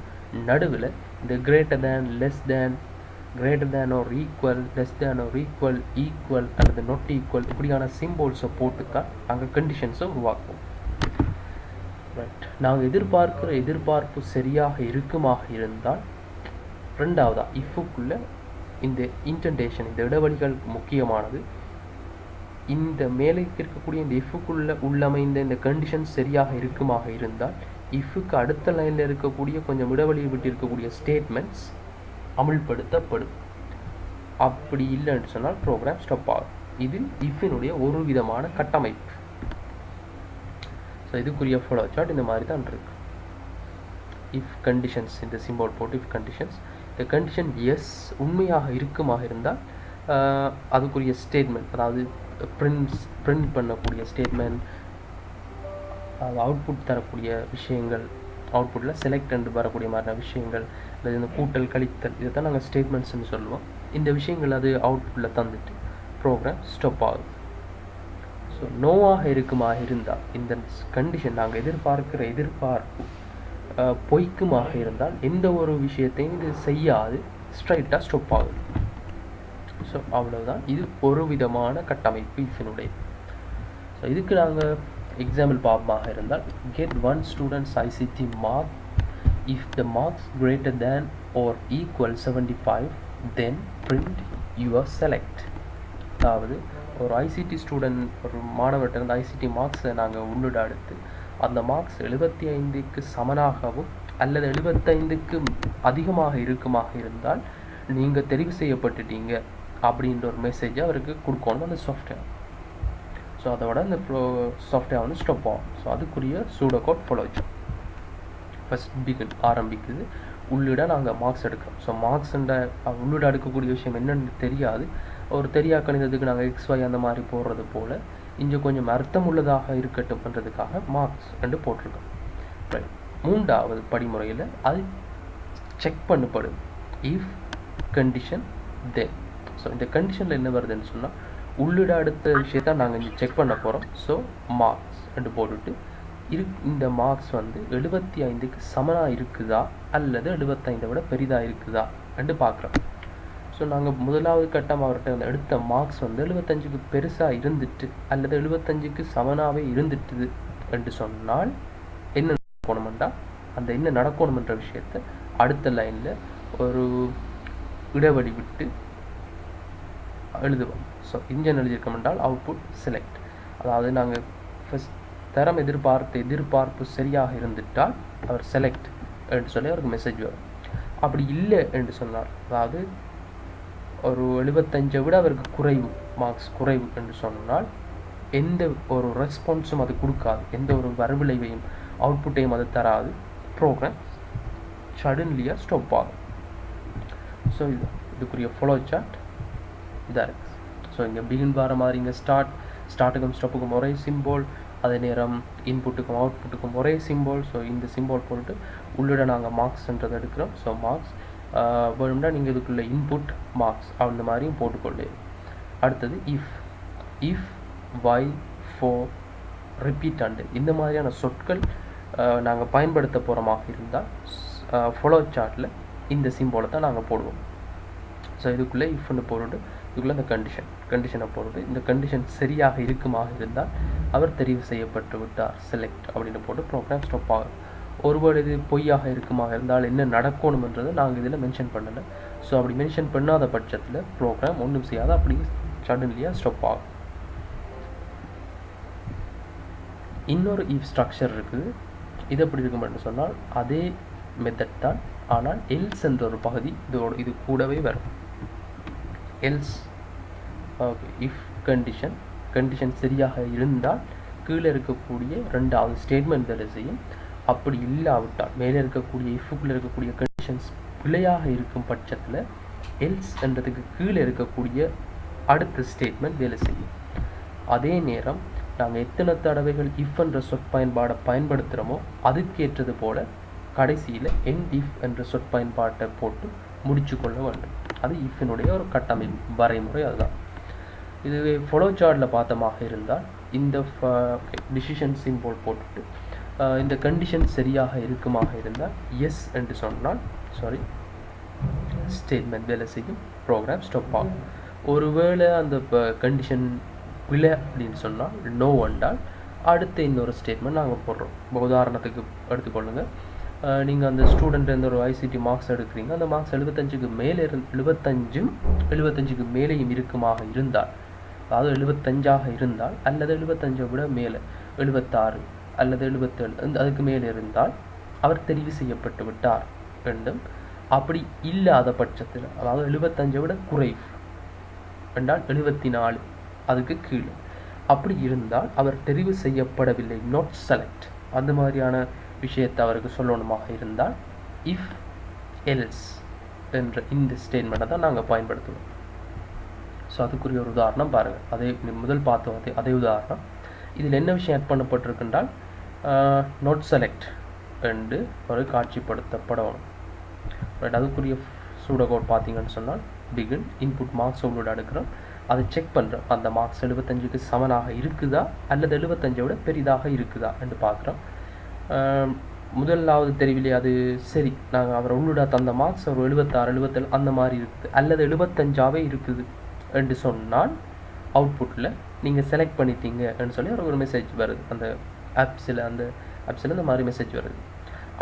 நடுவில் இந்த greater than or equal, less than or equal அல்லது நாட் ஈக்குவல் இப்படியான சிம்போல்ஸை போட்டு தான் நாங்கள் கண்டிஷன்ஸை உருவாக்குவோம். ரைட், நாங்கள் எதிர்பார்க்குற எதிர்பார்ப்பு சரியாக இருக்குமாக இருந்தால், ரெண்டாவதாக இஃபுக்குள்ளே இந்த இன்டென்டேஷன், இந்த இடைவெளிகள் முக்கியமானது. இந்த மேலே இருக்கக்கூடிய இந்த இஃபுக்குள்ளே உள்ளமைந்த இந்த கண்டிஷன் சரியாக இருக்குமாக இருந்தால் இஃப்க்கு அடுத்த லைனில் இருக்கக்கூடிய கொஞ்சம் இடைவெளியை விட்டு இருக்கக்கூடிய ஸ்டேட்மெண்ட்ஸ் அமுல்படுத்தப்படும். அப்படி இல்லைன்னு சொன்னால் ப்ரோக்ராம் ஸ்டாப் ஆகும். இது இஃபினுடைய ஒரு விதமான கட்டமைப்பு. ஸோ இதுக்குரிய ஃப்ளோ சார்ட் இந்த மாதிரி தான் இருக்கு. இஃப் கண்டிஷன்ஸ், இந்த சிம்பிள் போட்டு இஃப் கண்டிஷன்ஸ், இந்த கண்டிஷன் எஸ் உண்மையாக இருக்குமாக இருந்தால் அதுக்குரிய ஸ்டேட்மெண்ட், அதாவது பிரிண்ட் பண்ணக்கூடிய ஸ்டேட்மெண்ட், அது அவுட்புட் தரக்கூடிய விஷயங்கள், அவுட்புட்டில் செலக்ட் அண்டு வரக்கூடிய மாதிரியான விஷயங்கள், அல்லது இந்த கூட்டல் கழித்தல், இதை தான் நாங்கள் ஸ்டேட்மெண்ட்ஸ்ன்னு சொல்லுவோம். இந்த விஷயங்கள் அது அவுட்புட்டில் தந்துட்டு ப்ரோக்ராம் ஸ்டாப் ஆகுது. ஸோ நோவாக இருக்குமாக இருந்தால், இந்த கண்டிஷன் நாங்கள் எதிர்பார்க்கிற எதிர்பார்ப்பு பொய்க்குமாக இருந்தால் எந்த ஒரு விஷயத்தையும் இது செய்யாது, ஸ்ட்ரைட்டாக ஸ்டாப் ஆகுது. ஸோ அவ்வளோதான். இது ஒரு விதமான கட்டமைப்பு இஃபினுடைய. ஸோ இதுக்கு நாங்கள் எக்ஸாம்பிள் பார்ப்பமாக இருந்தால், get one student's ICT mark if the marks greater than or equal 75 then print your select. அதாவது ஒரு ஐசிடி ஸ்டூடெண்ட், ஒரு மாணவர்கிட்ட இருந்து ஐசிடி மார்க்ஸை நாங்கள் உள்ளிட அடுத்து அந்த மார்க்ஸ் 75க்கு சமனாகவும் அல்லது 75க்கு அதிகமாக இருக்குமாக இருந்தால் நீங்கள் தெரிவு செய்யப்பட்டுட்டீங்க அப்படின்ற ஒரு மெசேஜை அவருக்கு கொடுக்கணும் அந்த சாஃப்ட்வேர். ஸோ அதோட இந்த சாஃப்ட்வேர் வந்து ஸ்டாப் ஆகும். ஸோ அதுக்குரிய சூடோகோட் ஃப்ளோசார்ட் ஃபஸ்ட் ஆரம்பிக்குது. உள்ளிட நாங்கள் மார்க்ஸ் எடுக்கிறோம். ஸோ மார்க்ஸ்ன்ற உள்ளிட எடுக்கக்கூடிய விஷயம் என்னென்னு தெரியாது. ஒரு தெரியா கணிதத்துக்கு நாங்கள் XY அந்த மாதிரி போடுறது போல் இங்கே கொஞ்சம் அர்த்தம் உள்ளதாக இருக்கட்டும் பண்ணுறதுக்காக மார்க்ஸ் ரெண்டு போட்டிருக்கோம். ரைட். மூன்றாவது படிமுறையில் அது செக் பண்ணப்படும். If condition then. ஸோ இந்த கண்டிஷனில் என்ன வருதுன்னு சொன்னால், உள்ளிட அடுத்த விஷயத்தை நாங்கள் இங்கே செக் பண்ண போகிறோம். ஸோ மார்க்ஸ் ரெண்டு போட்டுட்டு இந்த மார்க்ஸ் வந்து 75க்கு சமனாக இருக்குதா அல்லது 75 விட பெரிதாக இருக்குதா என்று பார்க்குறோம். ஸோ நாங்கள் முதலாவது கட்டம் அவர்கிட்ட எடுத்த மார்க்ஸ் வந்து 75க்கு பெருசாக இருந்துட்டு அல்லது 75க்கு சமனாகவே இருந்துட்டுது என்று சொன்னால் என்ன நடக்கணுமெண்டா, அந்த என்ன நடக்கணுமென்ற விஷயத்தை அடுத்த லைனில் ஒரு இடைவெளி விட்டு எழுதுவோம். ஸோ இன்ஜின் எழுதியிருக்கோம் என்றால் அவுட்புட் செலக்ட். அதாவது நாங்கள் ஃபஸ்ட் தரம் எதிர்பார்ப்பு சரியாக இருந்துட்டால் அவர் செலக்ட் என்று சொல்லி அவருக்கு மெசேஜ் வரும். அப்படி இல்லை என்று சொன்னார், அதாவது ஒரு 75 விட அவருக்கு குறைவு, மார்க்ஸ் குறைவு என்று சொன்னால் எந்த ஒரு ரெஸ்பான்ஸும் அது கொடுக்காது, எந்த ஒரு வரவிளைவையும் அவுட்புட்டையும் அது தராது. ப்ரோக்ராம் சடன்லியாக ஸ்டாப் ஆகும். ஸோ இதுக்குரிய ஃப்ளோ சார்ட் இதாக இருக்குது. ஸோ இங்கே பிகின் வர மாதிரி இங்கே ஸ்டார்ட்டுக்கும் ஸ்டாப்புக்கும் ஒரே சிம்போல், அதே நேரம் இன்புட்டுக்கும் அவுட்புட்டுக்கும் ஒரே சிம்போல். ஸோ இந்த சிம்போல் போட்டு உள்ளிட நாங்கள் மார்க்ஸ்ன்றதை எடுக்கிறோம். ஸோ மார்க்ஸ் வேணும்னா நீங்கள் இதுக்குள்ளே இன்புட் மார்க்ஸ் அந்த மாதிரியும் போட்டுக்கொள்ளு. அடுத்தது if while for repeat and இந்த மாதிரியான சொற்கள் நாங்கள் பயன்படுத்த போகிறோமாக இருந்தால் ஃப்ளோ சார்ட்டில் இந்த சிம்போலை தான் நாங்கள் போடுவோம். ஸோ இதுக்குள்ளே இஃப்னு போட்டுட்டு இதுக்குள்ளே இந்த கண்டிஷனை போட்டுட்டு இந்த கண்டிஷன் சரியாக இருக்குமாக இருந்தால் அவர் தெரிவு செய்யப்பட்டு விட்டார், செலக்ட் அப்படின்னு போட்டு ப்ரோக்ராம் ஸ்டாப் ஆகும். ஒருவேளை இது பொய்யாக இருக்குமாக இருந்தால் என்ன நடக்கணும்ன்றதை நாங்கள் இதில் மென்ஷன் பண்ணலை. ஸோ அப்படி மென்ஷன் பண்ணாத பட்சத்தில் ப்ரோக்ராம் ஒன்றும் செய்யாத அப்படி சடன்லியாக ஸ்டாப் ஆகும். இன்னொரு இஃப் ஸ்ட்ரக்சர் இருக்குது. இது எப்படி இருக்குமென்று சொன்னால் அதே மெத்தட் தான், ஆனால் எல்ஸ் என்ற ஒரு பகுதி இது கூடவே வரும். எல்ஸ் ஓகே, இஃப் கண்டிஷன் சரியாக இருந்தால் கீழே இருக்கக்கூடிய ரெண்டாவது ஸ்டேட்மெண்ட் வேலை செய்யும். அப்படி இல்லாவிட்டால் மேலே இருக்கக்கூடிய இஃப்க்குள்ளே இருக்கக்கூடிய கண்டிஷன்ஸ் பிழையாக இருக்கும் பட்சத்தில் எல்ஸ் என்றதுக்கு கீழே இருக்கக்கூடிய அடுத்த ஸ்டேட்மெண்ட் வேலை செய்யும். அதே நேரம் நாங்கள் எத்தனை தடவைகள் இஃப் என்ற சொற்பயன்பாடை பயன்படுத்துகிறோமோ அதுக்கேற்றது போல் கடைசியில் எண்ட் இஃப் என்ற சொற்பயன்பாட்டை போட்டு முடிச்சு கொள்ள வேண்டும். அது இஃபினுடைய ஒரு கட்டமைப்பு வரைமுறை. அதுதான் இதுவே ஃப்ளோ சார்ட்டில் பார்த்தமாக இருந்தால் இந்த டிசிஷன் சிம்போல் போட்டுட்டு இந்த கண்டிஷன் சரியாக இருக்குமாக இருந்தால் எஸ் என்று சொன்னால் ஸ்டேட்மெண்ட் வேலை செய்யும், ப்ரோக்ராம் ஸ்டாப் ஆகும். ஒருவேளை அந்த கண்டிஷன் பிழை அப்படின்னு சொன்னால் நோ என்றால் அடுத்த இன்னொரு ஸ்டேட்மெண்ட் நாங்கள் போடுறோம். உதாரணத்துக்கு எடுத்துக்கொள்ளுங்கள், நீங்கள் அந்த ஸ்டூடெண்ட் இந்த ஒரு ஐசிடி மார்க்ஸ் எடுக்கிறீங்க, அந்த மார்க்ஸ் 75க்கு மேலே 75க்கு மேலேயும் இருக்குமாக இருந்தால், அதாவது 75ஆக இருந்தால் அல்லது 75 விட மேலே 76 அல்லது 77 அதுக்கு மேலே இருந்தால் அவர் தெரிவு செய்யப்பட்டு விட்டார் என்றும், அப்படி இல்லாத பட்சத்தில் அதாவது 75 விட குறைவு என்றால் 74 அதுக்கு கீழே அப்படி இருந்தால் அவர் தெரிவு செய்யப்படவில்லை, not select, அந்த மாதிரியான விஷயத்தை அவருக்கு சொல்லணுமாக இருந்தால் இஃப் எல்ஸ் என்ற இந்த ஸ்டேட்மெண்ட்டை தான் நாங்கள் பயன்படுத்துவோம். ஸோ அதுக்குரிய ஒரு உதாரணம் பாருங்கள். அதே முதல் பார்த்தோம் அதே உதாரணம். இதில் என்ன விஷயம் ஆட் பண்ணப்பட்டிருக்கின்றால் not select என்று ஒரு காட்சிப்படுத்தப்படணும். ரைட், அதுக்குரிய சூடோகோட் பார்த்தீங்கன்னு சொன்னால் பிகின் இன்புட் மார்க்ஸ் உள்ளோட எடுக்கிறோம், அதை செக் பண்ணுறோம், அந்த மார்க்ஸ் 75க்கு சமனாக இருக்குதா அல்லது 75 விட பெரிதாக இருக்குதா என்று பார்க்குறோம். முதலாவது தெரிவிலே அது சரி, நாங்கள் அவர் உள்ளிட தந்த மார்க்ஸ் ஒரு 76 77 அந்த மாதிரி இருக்குது அல்லது 75ஆகவே இருக்குது என்று சொன்னால் அவுட்புட்டில் நீங்கள் செலக்ட் பண்ணிட்டீங்கன்னு சொல்லி ஒரு மெசேஜ் வருது, அந்த ஆப்ஸில் இந்த மாதிரி மெசேஜ் வருது.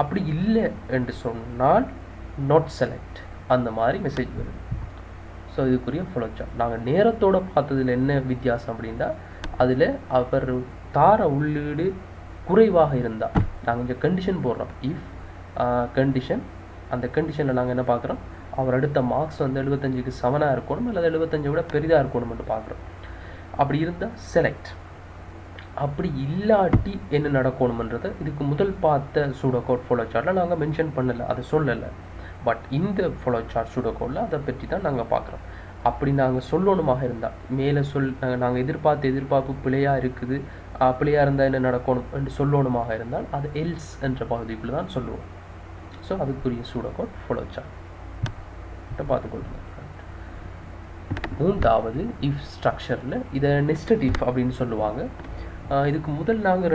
அப்படி இல்லை என்று சொன்னால் நாட் செலக்ட் அந்த மாதிரி மெசேஜ் வருது. ஸோ இதுக்குரிய ஃப்ளோசார்ட் நாங்கள் நேரத்தோடு பார்த்ததில் என்ன வித்தியாசம் அப்படின்னா, அதில் அவர் தார உள்ளீடு குறைவாக இருந்தால் நாங்கள் இங்கே கண்டிஷன் போடுறோம், இஃப் கண்டிஷன், அந்த கண்டிஷனில் நாங்கள் என்ன பார்க்குறோம், அவர் எடுத்த மார்க்ஸ் 75க்கு சமனாக இருக்கணும் அல்லது 75 விட பெரிதாக இருக்கணும்னு பார்க்குறோம். அப்படி இருந்தால் செலக்ட், அப்படி இல்லாட்டி என்ன நடக்கணுமன்றதை இதுக்கு முதல் பார்த்த சூடோகோட் ஃப்ளோசார்ட்டில் நாங்கள் மென்ஷன் பண்ணலை, அதை சொல்லலை. பட் இந்த ஃப்ளோசார்ட் சூடோகோடில் அதை பற்றி தான் நாங்கள் பார்க்குறோம். அப்படி நாங்கள் சொல்லணுமாக இருந்தால் மேலே நாங்கள் எதிர்பார்ப்பு பிழையாக இருக்குது, பிழையாக இருந்தால் என்ன நடக்கணும் என்று சொல்லணுமாக இருந்தால் அது எல்ஸ் என்ற பகுதிக்குள்ளே தான் சொல்லுவோம். ஸோ அதுக்குரிய சூடோகோட் ஃப்ளோசார்ட் பார்த்துக்கொள்ளுங்க. மூன்றாவது இஃப் ஸ்ட்ரக்சரில் இதை நெஸ்டட் இஃப் அப்படின்னு சொல்லுவாங்க. இதுக்கு முதல் நாங்கள்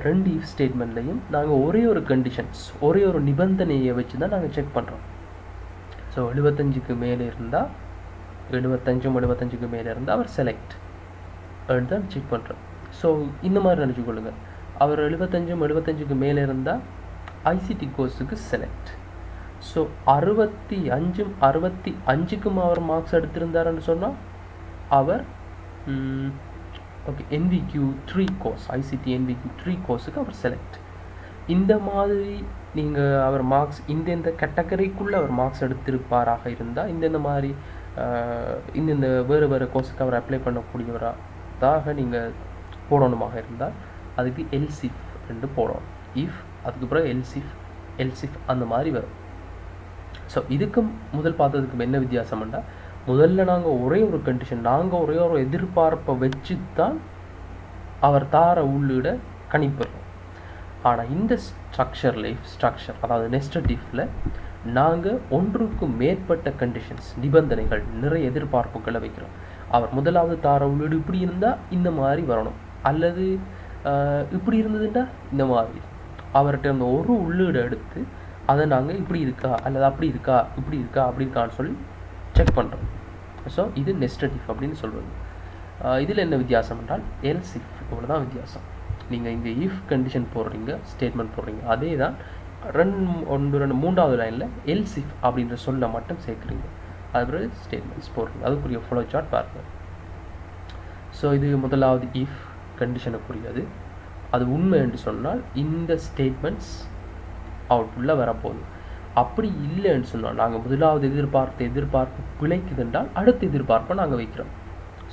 ரெண்டு இஃப் ஸ்டேட்மெண்ட்லையும் நாங்கள் ஒரே ஒரு கண்டிஷன்ஸ், ஒரே ஒரு நிபந்தனையை வச்சு தான் நாங்கள் செக் பண்ணுறோம். ஸோ 75க்கு மேலே இருந்தால் 75க்கு மேலே இருந்தால் அவர் செலக்ட் தான் செக் பண்ணுறோம். ஸோ இந்த மாதிரி நினச்சிக்கொள்ளுங்க, அவர் 75க்கு மேலே இருந்தால் ஐசிடி கோர்ஸுக்கு செலக்ட். ஸோ 65க்கும் அவர் மார்க்ஸ் எடுத்திருந்தாருன்னு சொன்னால் அவர் okay NVQ3 course, ICT NVQ3 கோர்ஸுக்கு அவர் செலக்ட். இந்த மாதிரி நீங்கள் அவர் மார்க்ஸ் இந்தெந்த கேட்டகரிக்குள்ளே அவர் மார்க்ஸ் எடுத்திருப்பாராக இருந்தால் இந்தந்த மாதிரி இந்தந்த வேறு கோர்ஸுக்கு அவர் அப்ளை பண்ணக்கூடியவராக நீங்கள் போடணுமாக இருந்தால் அதுக்கு எல்சிஃப் என்று போடணும். இஃப் அதுக்கப்புறம் எல்சிஃப் அந்த மாதிரி வரும். ஸோ இதுக்கும் முதல் பார்த்ததுக்கு என்ன வித்தியாசம்னா, முதல்ல நாங்கள் ஒரே ஒரு கண்டிஷன், நாங்கள் ஒரே ஒரு எதிர்பார்ப்பை வச்சு தான் அவர் தார உள்ளிட கணிப்படுறோம். ஆனால் இந்த ஸ்ட்ரக்சரில் இஃப் ஸ்ட்ரக்சர் அதாவது நெஸ்டட் இஃப்ல நாங்கள் ஒன்றுக்கு மேற்பட்ட கண்டிஷன்ஸ், நிபந்தனைகள், நிறைய எதிர்பார்ப்புகளை வைக்கிறோம். அவர் முதலாவது தார உள்ளீடு இப்படி இருந்தால் இந்த மாதிரி வரணும், அல்லது இப்படி இருந்ததுன்னா இந்த மாதிரி, அவர்கிட்ட இருந்த ஒரு உள்ளீடு எடுத்து அதை நாங்கள் இப்படி இருக்கா அல்லது அப்படி இருக்கா இப்படி இருக்கா அப்படி இருக்கான்னு சொல்லி செக் பண்ணுறோம். ஸோ இது நெஸ்டட் இஃப் அப்படின்னு சொல்கிறது. இதில் என்ன வித்தியாசம் என்றால் எல்ஸ் இஃப், இவ்வளோ தான் வித்தியாசம். நீங்கள் இங்கே இஃப் கண்டிஷன் போடுறீங்க, ஸ்டேட்மெண்ட் போடுறீங்க, அதே தான் மூன்றாவது லைனில் எல்ஸ் இஃப் அப்படின்ற சொல்ல மட்டும் சேர்க்குறீங்க, அதுக்கப்புறம் ஸ்டேட்மெண்ட்ஸ் போடுறீங்க. அதுக்குரிய ஃப்ளோ சார்ட் பாருங்கள். ஸோ இது முதலாவது இஃப் கண்டிஷனுக்குரியது. அது உண்மை என்று சொன்னால் இந்த ஸ்டேட்மெண்ட்ஸ் அவுட்புட்டில் வரப்போகுது. அப்படி இல்லைன்னு சொன்னால் நாங்கள் முதலாவது எதிர்பார்ப்பு பிழைக்குதுன்றால் அடுத்த எதிர்பார்ப்பை நாங்கள் வைக்கிறோம்.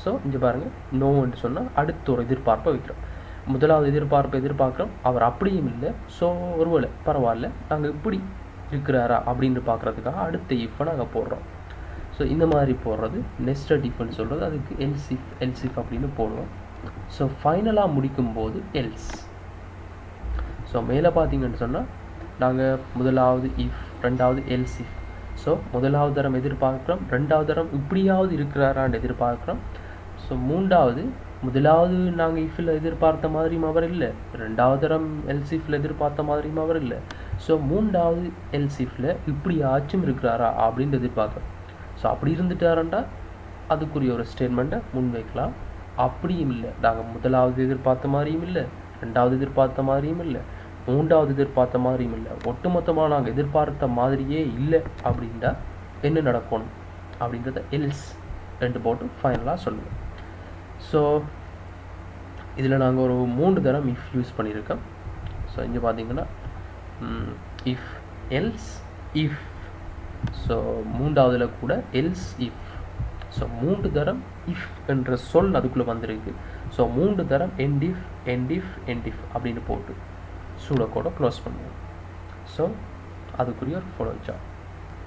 ஸோ இங்கே பாருங்கள், நோ என்று சொன்னால் அடுத்த ஒரு எதிர்பார்ப்பை வைக்கிறோம். முதலாவது எதிர்பார்க்குறோம், அவர் அப்படியும் இல்லை, ஸோ ஒருவேளை பரவாயில்ல நாங்கள் இப்படி இருக்கிறாரா அப்படின்னு பார்க்குறதுக்காக அடுத்த இஃப்பை நாங்கள் போடுறோம். ஸோ இந்த மாதிரி போடுறது நெஸ்டட் இஃப்னு சொல்கிறது. அதுக்கு எல்சிஃப் அப்படின்னு போடுவோம். ஸோ ஃபைனலாக முடிக்கும்போது எல்ஸ். ஸோ மேலே பார்த்தீங்கன்னு சொன்னால் நாங்கள் முதலாவது இஃப், ரெண்டாவது எல்சிஃப். ஸோ முதலாவது தரம் எதிர்பார்க்குறோம், ரெண்டாவது தரம் இப்படியாவது இருக்கிறாரான்னு எதிர்பார்க்குறோம். ஸோ முதலாவது நாங்கள் இஃபில் எதிர்பார்த்த மாதிரியும் அவர் இல்லை, ரெண்டாவது தரம் எல்சிஃபில் எதிர்பார்த்த மாதிரியும் அவர் இல்லை. ஸோ மூன்றாவது எல்சிஃபில் இப்படியாச்சும் இருக்கிறாரா அப்படின்னு எதிர்பார்க்குறோம். ஸோ அப்படி இருந்துட்டாரண்டா அதுக்குரிய ஒரு ஸ்டேட்மெண்ட்டை முன்வைக்கலாம். அப்படியும் இல்லை, நாங்கள் முதலாவது எதிர்பார்த்த மாதிரியும் இல்லை, ரெண்டாவது எதிர்பார்த்த மாதிரியும் இல்லை, மூன்றாவது எதிர்பார்த்த மாதிரியும் இல்லை, ஒட்டுமொத்தமாக நாங்கள் எதிர்பார்த்த மாதிரியே இல்லை அப்படின்டா என்ன நடக்கணும் அப்படின்றத எல்ஸ் ரெண்டு போட்டு ஃபைனலாக சொல்லுங்கள். ஸோ இதில் நாங்கள் ஒரு 3 தரம் இஃப் யூஸ் பண்ணியிருக்கோம். ஸோ இங்கே பார்த்தீங்கன்னா இஃப் எல்ஸ் இஃப், ஸோ மூன்றாவதுல கூட எல்ஸ் இஃப். ஸோ 3 தரம் இஃப் என்ற சொல் அதுக்குள்ளே வந்திருக்கு. ஸோ 3 தரம் end if end if end if அப்படின்னு போட்டு சூடோகோடை க்ளோஸ் பண்ணுவோம். ஸோ அதுக்குரிய ஒரு ஃபாலோ சார்ட்.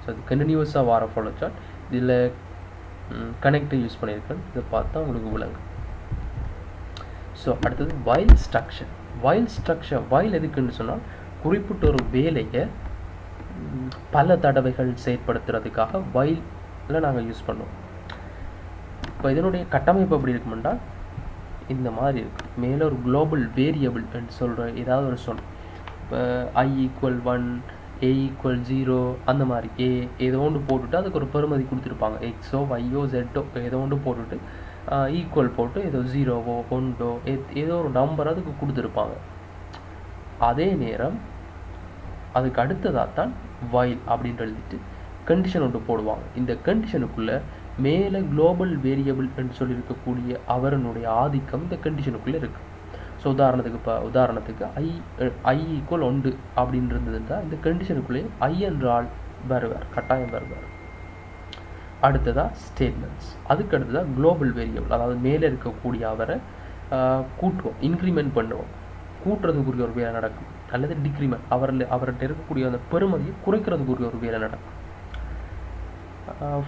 ஸோ அது கண்டினியூஸாக வர ஃபாலோ சார்ட். இதில் கனெக்டை யூஸ் பண்ணியிருக்கேன். இதை பார்த்தா உங்களுக்கு விளங்கும். ஸோ அடுத்தது while structure. While structure while எதுக்குன்னு சொன்னால் குறிப்பிட்ட ஒரு வேலையை பல தடவைகள் செயற்படுத்துறதுக்காக வைலில் நாங்கள் யூஸ் பண்ணுவோம். இப்போ இதனுடைய கட்டமைப்பு எப்படி இருக்குமெண்டா இந்த மாதிரி இருக்குது. மேலே ஒரு குளோபல் வேரியபிள் என்று சொல்கிற ஏதாவது ஒரு சொல், இப்போ i = 1 a = 0 அந்த மாதிரி ஏதோ ஒன்று போட்டுட்டு அதுக்கு ஒரு பெறுமதி கொடுத்துருப்பாங்க. எக்ஸோ ஒய்யோ ஜெட்டோ ஏதோ ஒன்று போட்டுட்டு ஈக்குவல் போட்டு ஏதோ 0வோ 1ஓ ஏதோ ஒரு நம்பர் அதுக்கு கொடுத்துருப்பாங்க. அதே நேரம் அதுக்கு அடுத்ததாக தான் வைல் அப்படின்னு எழுதிட்டு கண்டிஷன் ஒன்று போடுவாங்க. இந்த கண்டிஷனுக்குள்ளே மேலே குளோபல் வேரியபிள் என்று சொல்லியிருக்கக்கூடிய அவரனுடைய ஆதிக்கம் இந்த கண்டிஷனுக்குள்ளே இருக்குது. ஸோ உதாரணத்துக்கு i = 1 அப்படின்னு இருந்ததுன்னா இந்த கண்டிஷனுக்குள்ளே i என்றால் வருவார், கட்டாயம் வருவார். அடுத்ததாக ஸ்டேட்மெண்ட்ஸ். அதுக்கு அடுத்ததாக குளோபல் வேரியபிள், அதாவது மேலே இருக்கக்கூடிய அவரை கூட்டுவோம், இன்க்ரிமெண்ட் பண்ணுவோம், கூட்டுறதுக்குரிய ஒரு வேலை நடக்கும். அல்லது டிக்ரிமெண்ட், அவர்கிட்ட இருக்கக்கூடிய அந்த பெறுமதியை குறைக்கிறதுக்குரிய ஒரு வேலை நடக்கும்.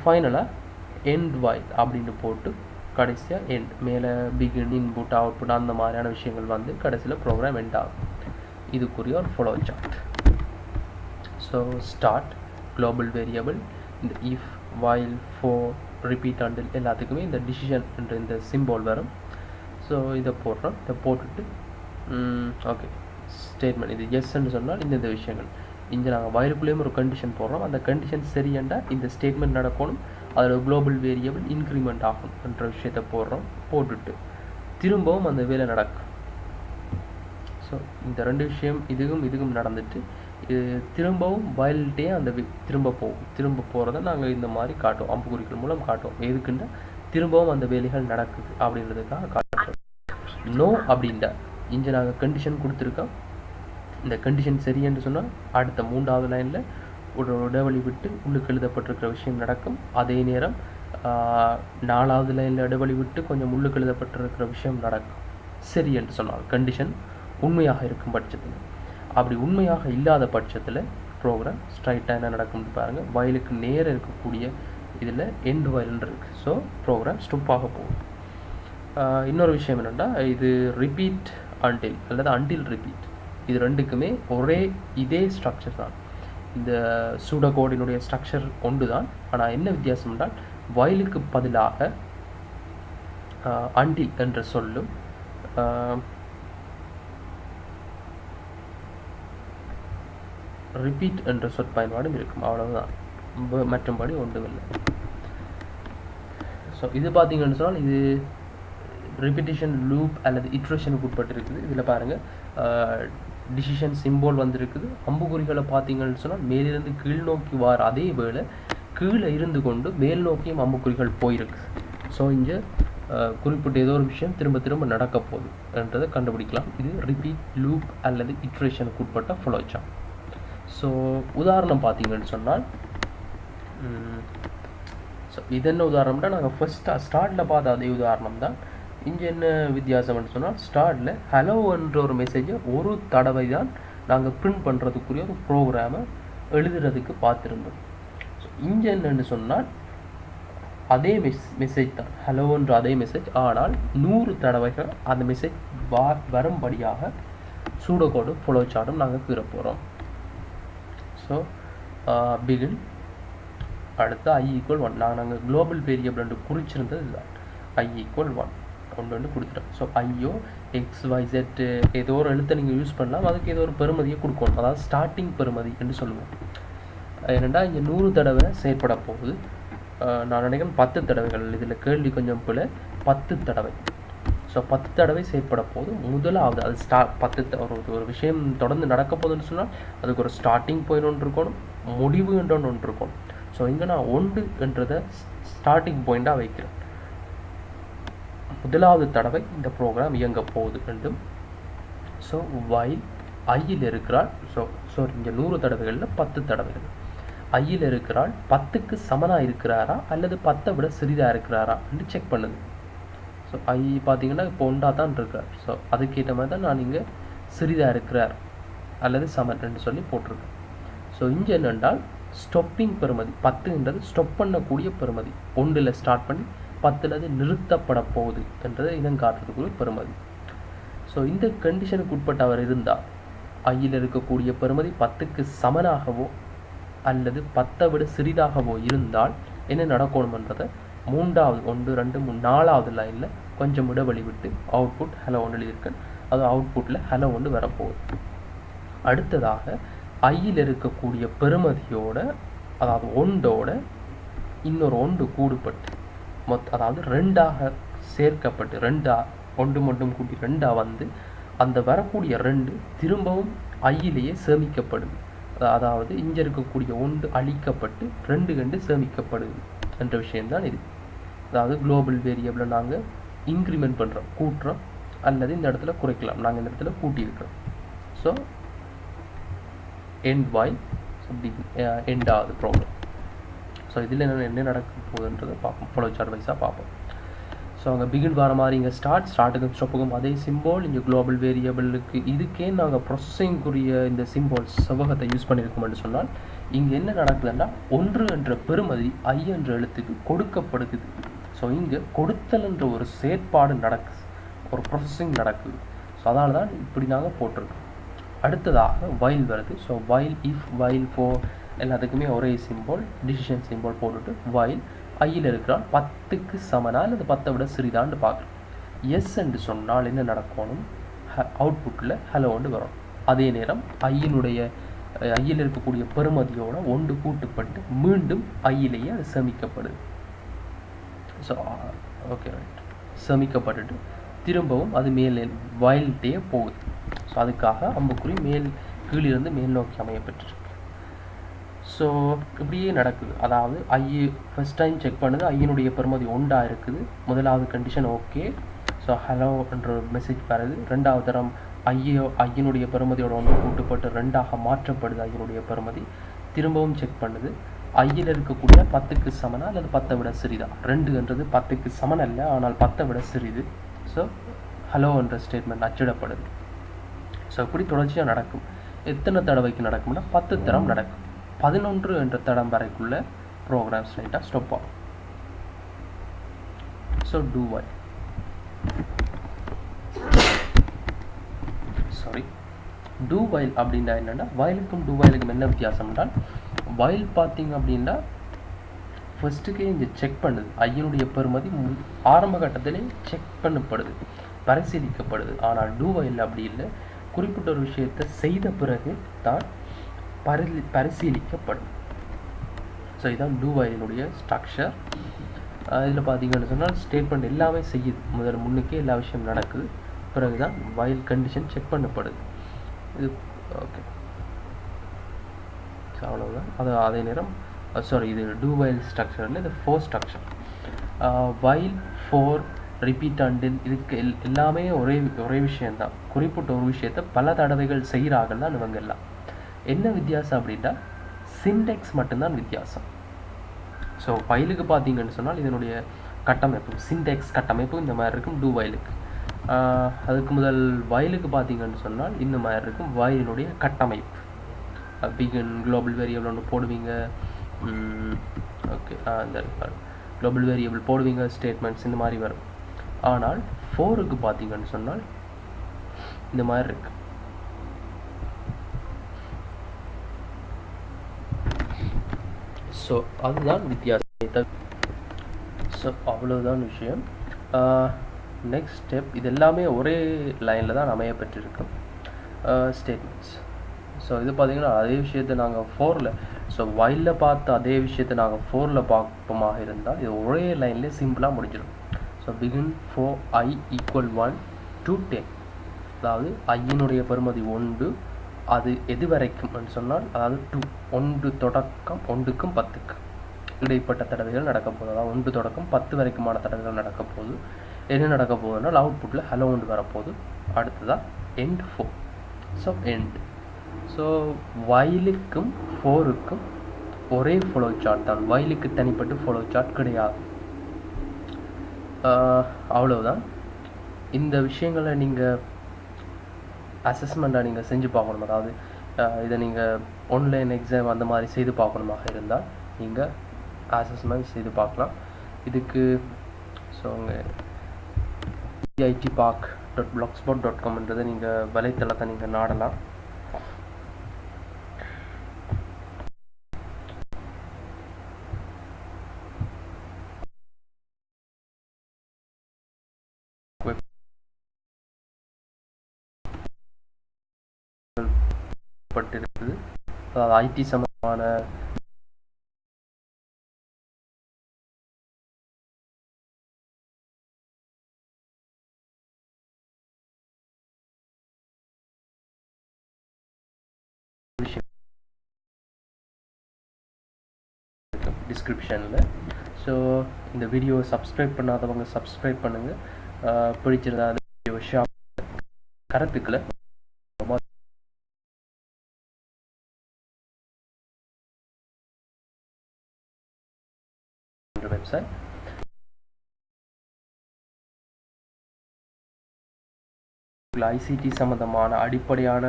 ஃபைனலாக எண்ட் வைல் அப்படின்னு போட்டு கடைசியாக எண்ட், மேலே பிகின் இன்புட் அவுட்புட் அந்த மாதிரியான விஷயங்கள் வந்து கடைசியில் ப்ரோக்ராம் எண்ட் ஆகும். இதுக்குரிய ஒரு flow chart. So start, global variable, இந்த if while for repeat until எல்லாத்துக்குமே இந்த டிசிஷன் என்ற இந்த சிம்போல் வரும். ஸோ இதை போடுறோம். இதை போட்டுட்டு ஓகே ஸ்டேட்மெண்ட், இது எஸ்ன்னு சொன்னால் இந்த விஷயங்கள் இங்கே நாங்கள் வயலுக்குள்ளேயும் ஒரு கண்டிஷன் போடுறோம். அந்த கண்டிஷன் சரியண்டா இந்த ஸ்டேட்மெண்ட் நடக்கணும், அதில் குளோபல் வேரியபிள் இன்க்ரிமெண்ட் ஆகும் என்ற விஷயத்தை போடுறோம். போட்டுட்டு திரும்பவும் அந்த வேலை நடக்கும். ஸோ இந்த ரெண்டு விஷயம் இதுவும் நடந்துட்டு இது திரும்பவும் வயல்கிட்டே அந்த திரும்ப போகிறத நாங்கள் இந்த மாதிரி காட்டுவோம், அம்புக்குறிகள் மூலம் காட்டுவோம். எதுக்குன்னா திரும்பவும் அந்த வேலைகள் நடக்குது அப்படின்றதுக்காக காட்டுறோம். நோ அப்படின்டா இங்கே நாங்கள் கண்டிஷன் கொடுத்துருக்கோம். இந்த கண்டிஷன் சரி என்று சொன்னால் அடுத்த 3வது லைனில் ஒரு இடைவெளி விட்டு உள்ளுக்கு எழுதப்பட்டிருக்கிற விஷயம் நடக்கும். அதே நேரம் 4வது லைனில் இடைவெளி விட்டு கொஞ்சம் உள்ளுக்கு எழுதப்பட்டிருக்கிற விஷயம் நடக்கும் சரி என்று சொன்னால், கண்டிஷன் உண்மையாக இருக்கும் பட்சத்தில். அப்படி உண்மையாக இல்லாத பட்சத்தில் ப்ரோக்ராம் ஸ்ட்ரைட்டாக என்ன நடக்கும்னு பாருங்கள். வயலுக்கு நேரம் இருக்கக்கூடிய இதில் எண்ட் வயல்னு இருக்குது. ஸோ ப்ரோக்ராம் ஸ்டாப் போகும். இன்னொரு விஷயம் என்னென்னா, இது ரிப்பீட் அன்டில் அல்லது அன்டில் ரிப்பீட், இது ரெண்டுக்குமே இதே ஸ்ட்ரக்சர் தான். இந்த சூடோகோடினுடைய ஸ்ட்ரக்சர் ஒன்று தான். ஆனால் என்ன வித்தியாசம் என்றால் வயலுக்கு பதிலாக அன்டில் என்ற சொல்லும் ரிப்பீட் என்ற சொற்பயன்பாடும் இருக்கும், அவ்வளவுதான். மற்றும்படி ஒன்றுமில்லை. ஸோ இது பார்த்தீங்கன்னு சொன்னால் இது ரிப்பிட்டிஷன் லூப் அல்லது இட்ரேஷனுக்கு உட்பட்டிருக்குது. இதில் பாருங்கள் டிசிஷன் சிம்போல் வந்திருக்குது. அம்புக்குறிகளை பார்த்தீங்கன்னு சொன்னால் மேலிருந்து கீழ் நோக்கி வார அதே வேளை கீழே இருந்து கொண்டு மேல் நோக்கியும் அம்புக்குறிகள் போயிருக்கு. ஸோ இங்கே குறிப்பிட்ட ஏதோ ஒரு விஷயம் திரும்ப திரும்ப நடக்க போகுது என்றதை கண்டுபிடிக்கலாம். இது ரிப்பீட் லூப் அல்லது இட்ரேஷனுக்கு உட்பட்ட ஃபாலோ சார்ட். ஸோ உதாரணம் பார்த்தீங்கன்னு சொன்னால் ஸோ இது என்ன உதாரணம்னா நாங்கள் ஸ்டார்ட்டில் பார்த்த அதே உதாரணம் தான். இங்கே என்ன வித்தியாசம்னு சொன்னால் ஸ்டார்ட்டில் ஹலோ என்ற ஒரு மெசேஜை ஒரு தடவை தான் நாங்கள் பிரிண்ட் பண்ணுறதுக்குரிய ஒரு ப்ரோக்ராமை எழுதுறதுக்கு பார்த்துருந்தோம். ஸோ இங்கே என்னென்னு சொன்னால் அதே மெசேஜ் தான், ஹலோன்ற அதே மெசேஜ், ஆனால் 100 தடவைகள் அந்த மெசேஜ் வரும்படியாக சூடோகோடும் ஃபாலோ சார்ட்டும் நாங்கள் கீற போகிறோம். ஸோ பிகின், அடுத்து i = 1. நாங்கள் குளோபல் வேரியபிள் என்று குறிச்சிருந்தது இதுதான், i = 1 ஒன்று கொடுத்துட்டோம். ஸோ ஐயோ XYZ ஏதோ ஒரு எழுத்தை நீங்கள் யூஸ் பண்ணலாம், அதுக்கு ஏதோ ஒரு பெறுமதியை கொடுக்கணும், அதாவது ஸ்டார்டிங் பெறுமதி என்று சொல்லுவோம். ஏனெண்டா இங்கே 100 தடவை செயற்பட போகுது. நான் நினைக்கிறேன் 10 தடவைகள், இதில் கேள்வி கொஞ்சம் போல 10 தடவை. ஸோ 10 தடவை செயற்பட போகுது. முதலாவது அது ஒரு விஷயம் தொடர்ந்து நடக்க போகுதுன்னு சொன்னால் அதுக்கு ஒரு ஸ்டார்டிங் பாயிண்ட் ஒன்று இருக்கணும், முடிவு என்ற ஒன்று இருக்கணும். ஸோ இங்கே நான் 1 என்றதை ஸ்டார்டிங் பாயிண்டாக வைக்கிறேன். முதலாவது தடவை இந்த ப்ரோக்ராம் இயங்க போகுது என்றும். ஸோ வைல் ஐயில் இருக்கிறாள், இங்கே 100 தடவைகளில் 10 தடவைகள் ஐயில் இருக்கிறாள் 10க்கு சமனாக இருக்கிறாரா அல்லது 10 விட சிறிதாக இருக்கிறாரா என்று செக் பண்ணுது. ஸோ ஐ பார்த்தீங்கன்னா இப்போ ஒன்றா தான் இருக்கார். ஸோ அதுக்கேற்ற மாதிரி தான் நான் இங்கே சிறிதாக இருக்கிறார் அல்லது சமன் என்று சொல்லி போட்டிருக்கேன். ஸோ இங்கே என்னென்றால் ஸ்டொப்பிங் பெறுமதி 10ன்றது ஸ்டொப் பண்ணக்கூடிய பெறுமதி, 1ல் ஸ்டார்ட் பண்ணி 10ல் அது நிறுத்தப்பட போகுது என்றதை இதன் காட்டுறதுக்குரிய பெறுமதி. ஸோ இந்த கண்டிஷனுக்கு உட்பட்டு அவர் இருந்தால் ஐயில் இருக்கக்கூடிய பெறுமதி 10க்கு சமனாகவோ அல்லது 10 விட சிறிதாகவோ இருந்தால் என்ன நடக்கணும்ன்றதை 3வது 1 2 3 4வது லைனில் கொஞ்சம் இடைவெளி விட்டு அவுட்புட் ஹலோ ஒன்று எழுதியிருக்கேன். அது அவுட்புட்டில் ஹலோ ஒன்று வரப்போகுது. அடுத்ததாக ஐயில் இருக்கக்கூடிய பெறுமதியோட, அதாவது 1ஓட இன்னொரு 1 கூடுபட்டு அதாவது 2ஆக சேர்க்கப்பட்டு 1 மட்டும் கூட்டி 2ஆக வந்து அந்த வரக்கூடிய 2 திரும்பவும் ஐயிலேயே சேமிக்கப்படுது. அதாவது இங்கே இருக்கக்கூடிய 1 அழிக்கப்பட்டு 2 கண்டு சேமிக்கப்படுது என்ற விஷயம்தான் இது. அதாவது குளோபல் வேரியபிளை நாங்கள் இன்க்ரிமெண்ட் பண்ணுறோம், கூட்டுறோம், அல்லது இந்த இடத்துல குறைக்கலாம். நாங்கள் இந்த இடத்துல கூட்டியிருக்கிறோம். ஸோ எண்ட் வைல் எண்ட் ஆகுது ப்ராப்ளம். ஸோ இதில் என்ன நடக்க போகுதுன்றதை பார்ப்போம், ஃப்ளோசார்ட் வைஸாக பார்ப்போம். ஸோ அங்கே பிகின் வர மாதிரி இங்கே ஸ்டார்ட்டுக்கும் ஸ்டாப்புக்கும் அதே சிம்போல் இங்கே குளோபல் வேரியபிளுக்கு இதுக்கே நாங்கள் ப்ரொசஸிங்குரிய இந்த சிம்போல்ஸ் செவ்வகத்தை யூஸ் பண்ணியிருக்கோம்னு சொன்னால் இங்கே என்ன நடக்குதுன்னா 1 என்ற பெறுமதி ஐ என்ற எழுத்துக்கு கொடுக்கப்படுது. ஸோ இங்கே கொடுத்தல் என்ற ஒரு செயற்பாடு நடக்குது, ஒரு ப்ரொசஸிங் நடக்குது. ஸோ அதனால தான் இப்படி நாங்கள் போட்டிருக்கோம். அடுத்ததாக வைல் வருது. So while if while four எல்லாத்துக்குமே ஒரே சிம்போல் டிசிஷன் சிம்போல் போட்டுட்டு வைல் ஐயில் இருக்கிறால் 10க்கு சமனா அல்லது 10 விட சிறிதான்னு பார்க்குறோம். எஸ் என்று சொன்னால் என்ன நடக்கணும், அவுட்புட்டில் ஹலோ ஒன்று வரும். அதே நேரம் ஐயில் இருக்கக்கூடிய பெறுமதியோட 1 கூட்டுப்பட்டு மீண்டும் ஐயிலேயே அது சேமிக்கப்படுது. ஸோ ஓகே ரைட், சேமிக்கப்பட்டுட்டு திரும்பவும் அது மேலே வைல்டே போகுது. ஸோ அதுக்காக அம்புக்குறி கீழிருந்து மேல் நோக்கி அமையப்பட்டிருக்கு. ஸோ இப்படியே நடக்குது. அதாவது ஃபஸ்ட் டைம் செக் பண்ணுது, ஐயினுடைய பெறுமதி 1ஆக இருக்குது. முதலாவது கண்டிஷன் ஓகே. ஸோ ஹலோ என்ற மெசேஜ் வருது. 2வது தரம் ஐயினுடைய பெறுமதியோட 1 கூட்டுப்பட்டு 2ஆக மாற்றப்படுது ஐயினுடைய பெறுமதி. திரும்பவும் செக் பண்ணுது, ஐயில் இருக்கக்கூடிய 10க்கு சமனா அல்லது 10 விட சிறிதா. 2ன்றது 10க்கு சமன் அல்ல, ஆனால் 10 விட சிறிது. ஸோ ஹலோ என்ற ஸ்டேட்மெண்ட் அச்சிடப்படுது. ஸோ இப்படி தொடர்ச்சியாக நடக்கும். எத்தனை தடவைக்கு நடக்கும்னா 10 தரம் நடக்கும். 11 என்ற தடம் வரைக்குள்ள ப்ரோக்ராம் ஸ்ட்ரைட்டாக ஸ்டாப் ஆகும். So two while two while அப்படின்னா என்னென்னா, வயலுக்கும் டூ வயலுக்கும் என்ன வித்தியாசம் என்றால், வயல் பார்த்தீங்க அப்படின்னா ஃபஸ்ட்டுக்கே இங்கே செக் பண்ணுது, ஐயனுடைய பெறுமதி ஆரம்ப கட்டத்திலே செக் பண்ணப்படுது, பரிசீலிக்கப்படுது. ஆனால் டூ வயல் அப்படி இல்லை, குறிப்பிட்ட ஒரு விஷயத்தை செய்த பிறகு தான் பரிசீலிக்கப்படும். ஸோ இதுதான் டூ வயலினுடைய ஸ்ட்ரக்சர். இதில் பார்த்தீங்கன்னு சொன்னால் ஸ்டேட்மெண்ட் எல்லாமே செய்யுது, முன்னுக்கே எல்லா விஷயம் நடக்குது, பிறகு தான் வயல் கண்டிஷன் செக் பண்ணப்படுது. இது ஓகே, ஸோ அவ்வளோதான். அதே நேரம் இது டூ வயல் ஸ்ட்ரக்சரில் இது four structure. While, for, repeat until, இதுக்கு எல்லாமே ஒரே விஷயந்தான். குறிப்பிட்ட ஒரு விஷயத்தை பல தடவைகள் செய்கிறார்கள் தான் இவங்க எல்லாம். என்ன வித்தியாசம் அப்படின்னா சின்டெக்ஸ் மட்டும்தான் வித்தியாசம். ஸோ வைலுக்கு பார்த்தீங்கன்னு சொன்னால் இதனுடைய கட்டமைப்பு, சின்டெக்ஸ் கட்டமைப்பு இந்த மாதிரி இருக்கும் டூ வயலுக்கு. அதுக்கு முதல் வயலுக்கு பார்த்தீங்கன்னு சொன்னால் இந்த மாதிரி இருக்கும் வயலினுடைய கட்டமைப்பு. பிகின் குளோபல் வேரியபிள் ஒன்று போடுவீங்க, ஓகே இந்த குளோபல் வேரியபிள் போடுவீங்க, ஸ்டேட்மெண்ட்ஸ் இந்த மாதிரி வரும். ஆனால் ஃபோருக்கு பார்த்தீங்கன்னு சொன்னால் இந்த மாதிரி இருக்கு. ஸோ அதுதான் வித்தியாசம். ஸோ அவ்வளோதான் விஷயம். நெக்ஸ்ட் ஸ்டெப், இது எல்லாமே ஒரே லைனில் தான் அமைய பெற்றிருக்கும் ஸ்டேட்மெண்ட்ஸ். ஸோ இது பார்த்தீங்கன்னா அதே விஷயத்தை நாங்கள் ஃபோரில், ஸோ வைலில் பார்த்த அதே விஷயத்தை நாங்கள் ஃபோரில் பார்ப்போமாக இருந்தால் இது ஒரே லைன்லேயே சிம்பிளாக முடிஞ்சிடும். So begin four I equal 1 to 10, அதாவது ஐயினுடைய பெறுமதி 1, அது எது வரைக்கும் சொன்னால் அதாவது 2, 1 தொடக்கம் 1க்கும் 10க்கு இடைப்பட்ட தடவைகள் நடக்க போகுது. அதாவது 1 தொடக்கம் 10 வரைக்குமான தடவைகள் நடக்க போகுது. என்ன நடக்க போகுதுன்னா அவுட்புட்டில் ஹலோன்னு வரப்போகுது. அடுத்ததாக எண்ட் 4. So end. ஸோ வைலுக்கும் ஃபோருக்கும் ஒரே ஃபாலோ சார்ட் தான். வைலுக்கு தனிப்பட்டு ஃபாலோ சார்ட் கிடையாது. அவ்வளவுதான். இந்த விஷயங்களை நீங்கள் அசஸ்மெண்ட்டாக நீங்கள் செஞ்சு பார்க்கணும். அதாவது இதை நீங்கள் ஆன்லைன் எக்ஸாம் அந்த மாதிரி செய்து பார்க்கணுமாக இருந்தால் நீங்கள் அசஸ்மெண்ட் செய்து பார்க்கலாம். இதுக்கு ஸோ உங்கள் eitpark.blogspot.comன்றதை நீங்கள் வலைத்தளத்தை நீங்கள் நாடலாம். பட்டிருக்குது. அதாவது ஐடி சம்பந்தமான விஷயம் டிஸ்கிரிப்ஷனில். ஸோ இந்த வீடியோவை சப்ஸ்கிரைப் பண்ணாதவங்க சப்ஸ்கிரைப் பண்ணுங்கள். பிடிச்சிருந்தா அந்த வீடியோ ஷேர், கருத்துக்களை வெப்சைட் ஐசிடி சம்பந்தமான அடிப்படையான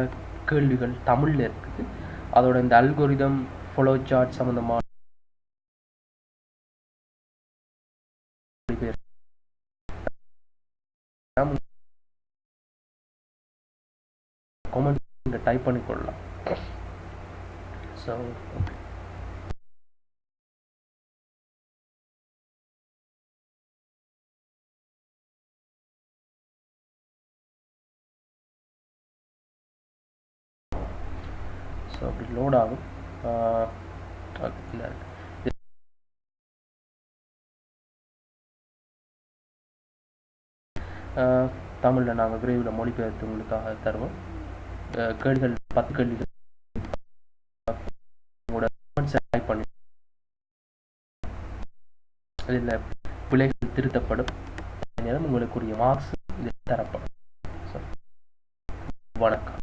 கேள்விகள் தமிழில் இருக்குது. அதோட இந்த அல்கோரிதம் ஃபாலோ சார்ட் சம்பந்தமான கமெண்ட் நீங்கள் டைப் பண்ணிக்கொள்ளலாம். ஸோ அப்படி லோட் ஆகும். தமிழில் நாங்கள் விரைவில் மொழிபெயர்த்து உங்களுக்காக தருவோம். கேள்விகள் 10 கேள்விகள் உங்களோட டைப் பண்ணி அதில் பிழைகள் திருத்தப்படும். நேரம் உங்களுக்குரிய மார்க்ஸ் தரப்படும். வணக்கம்.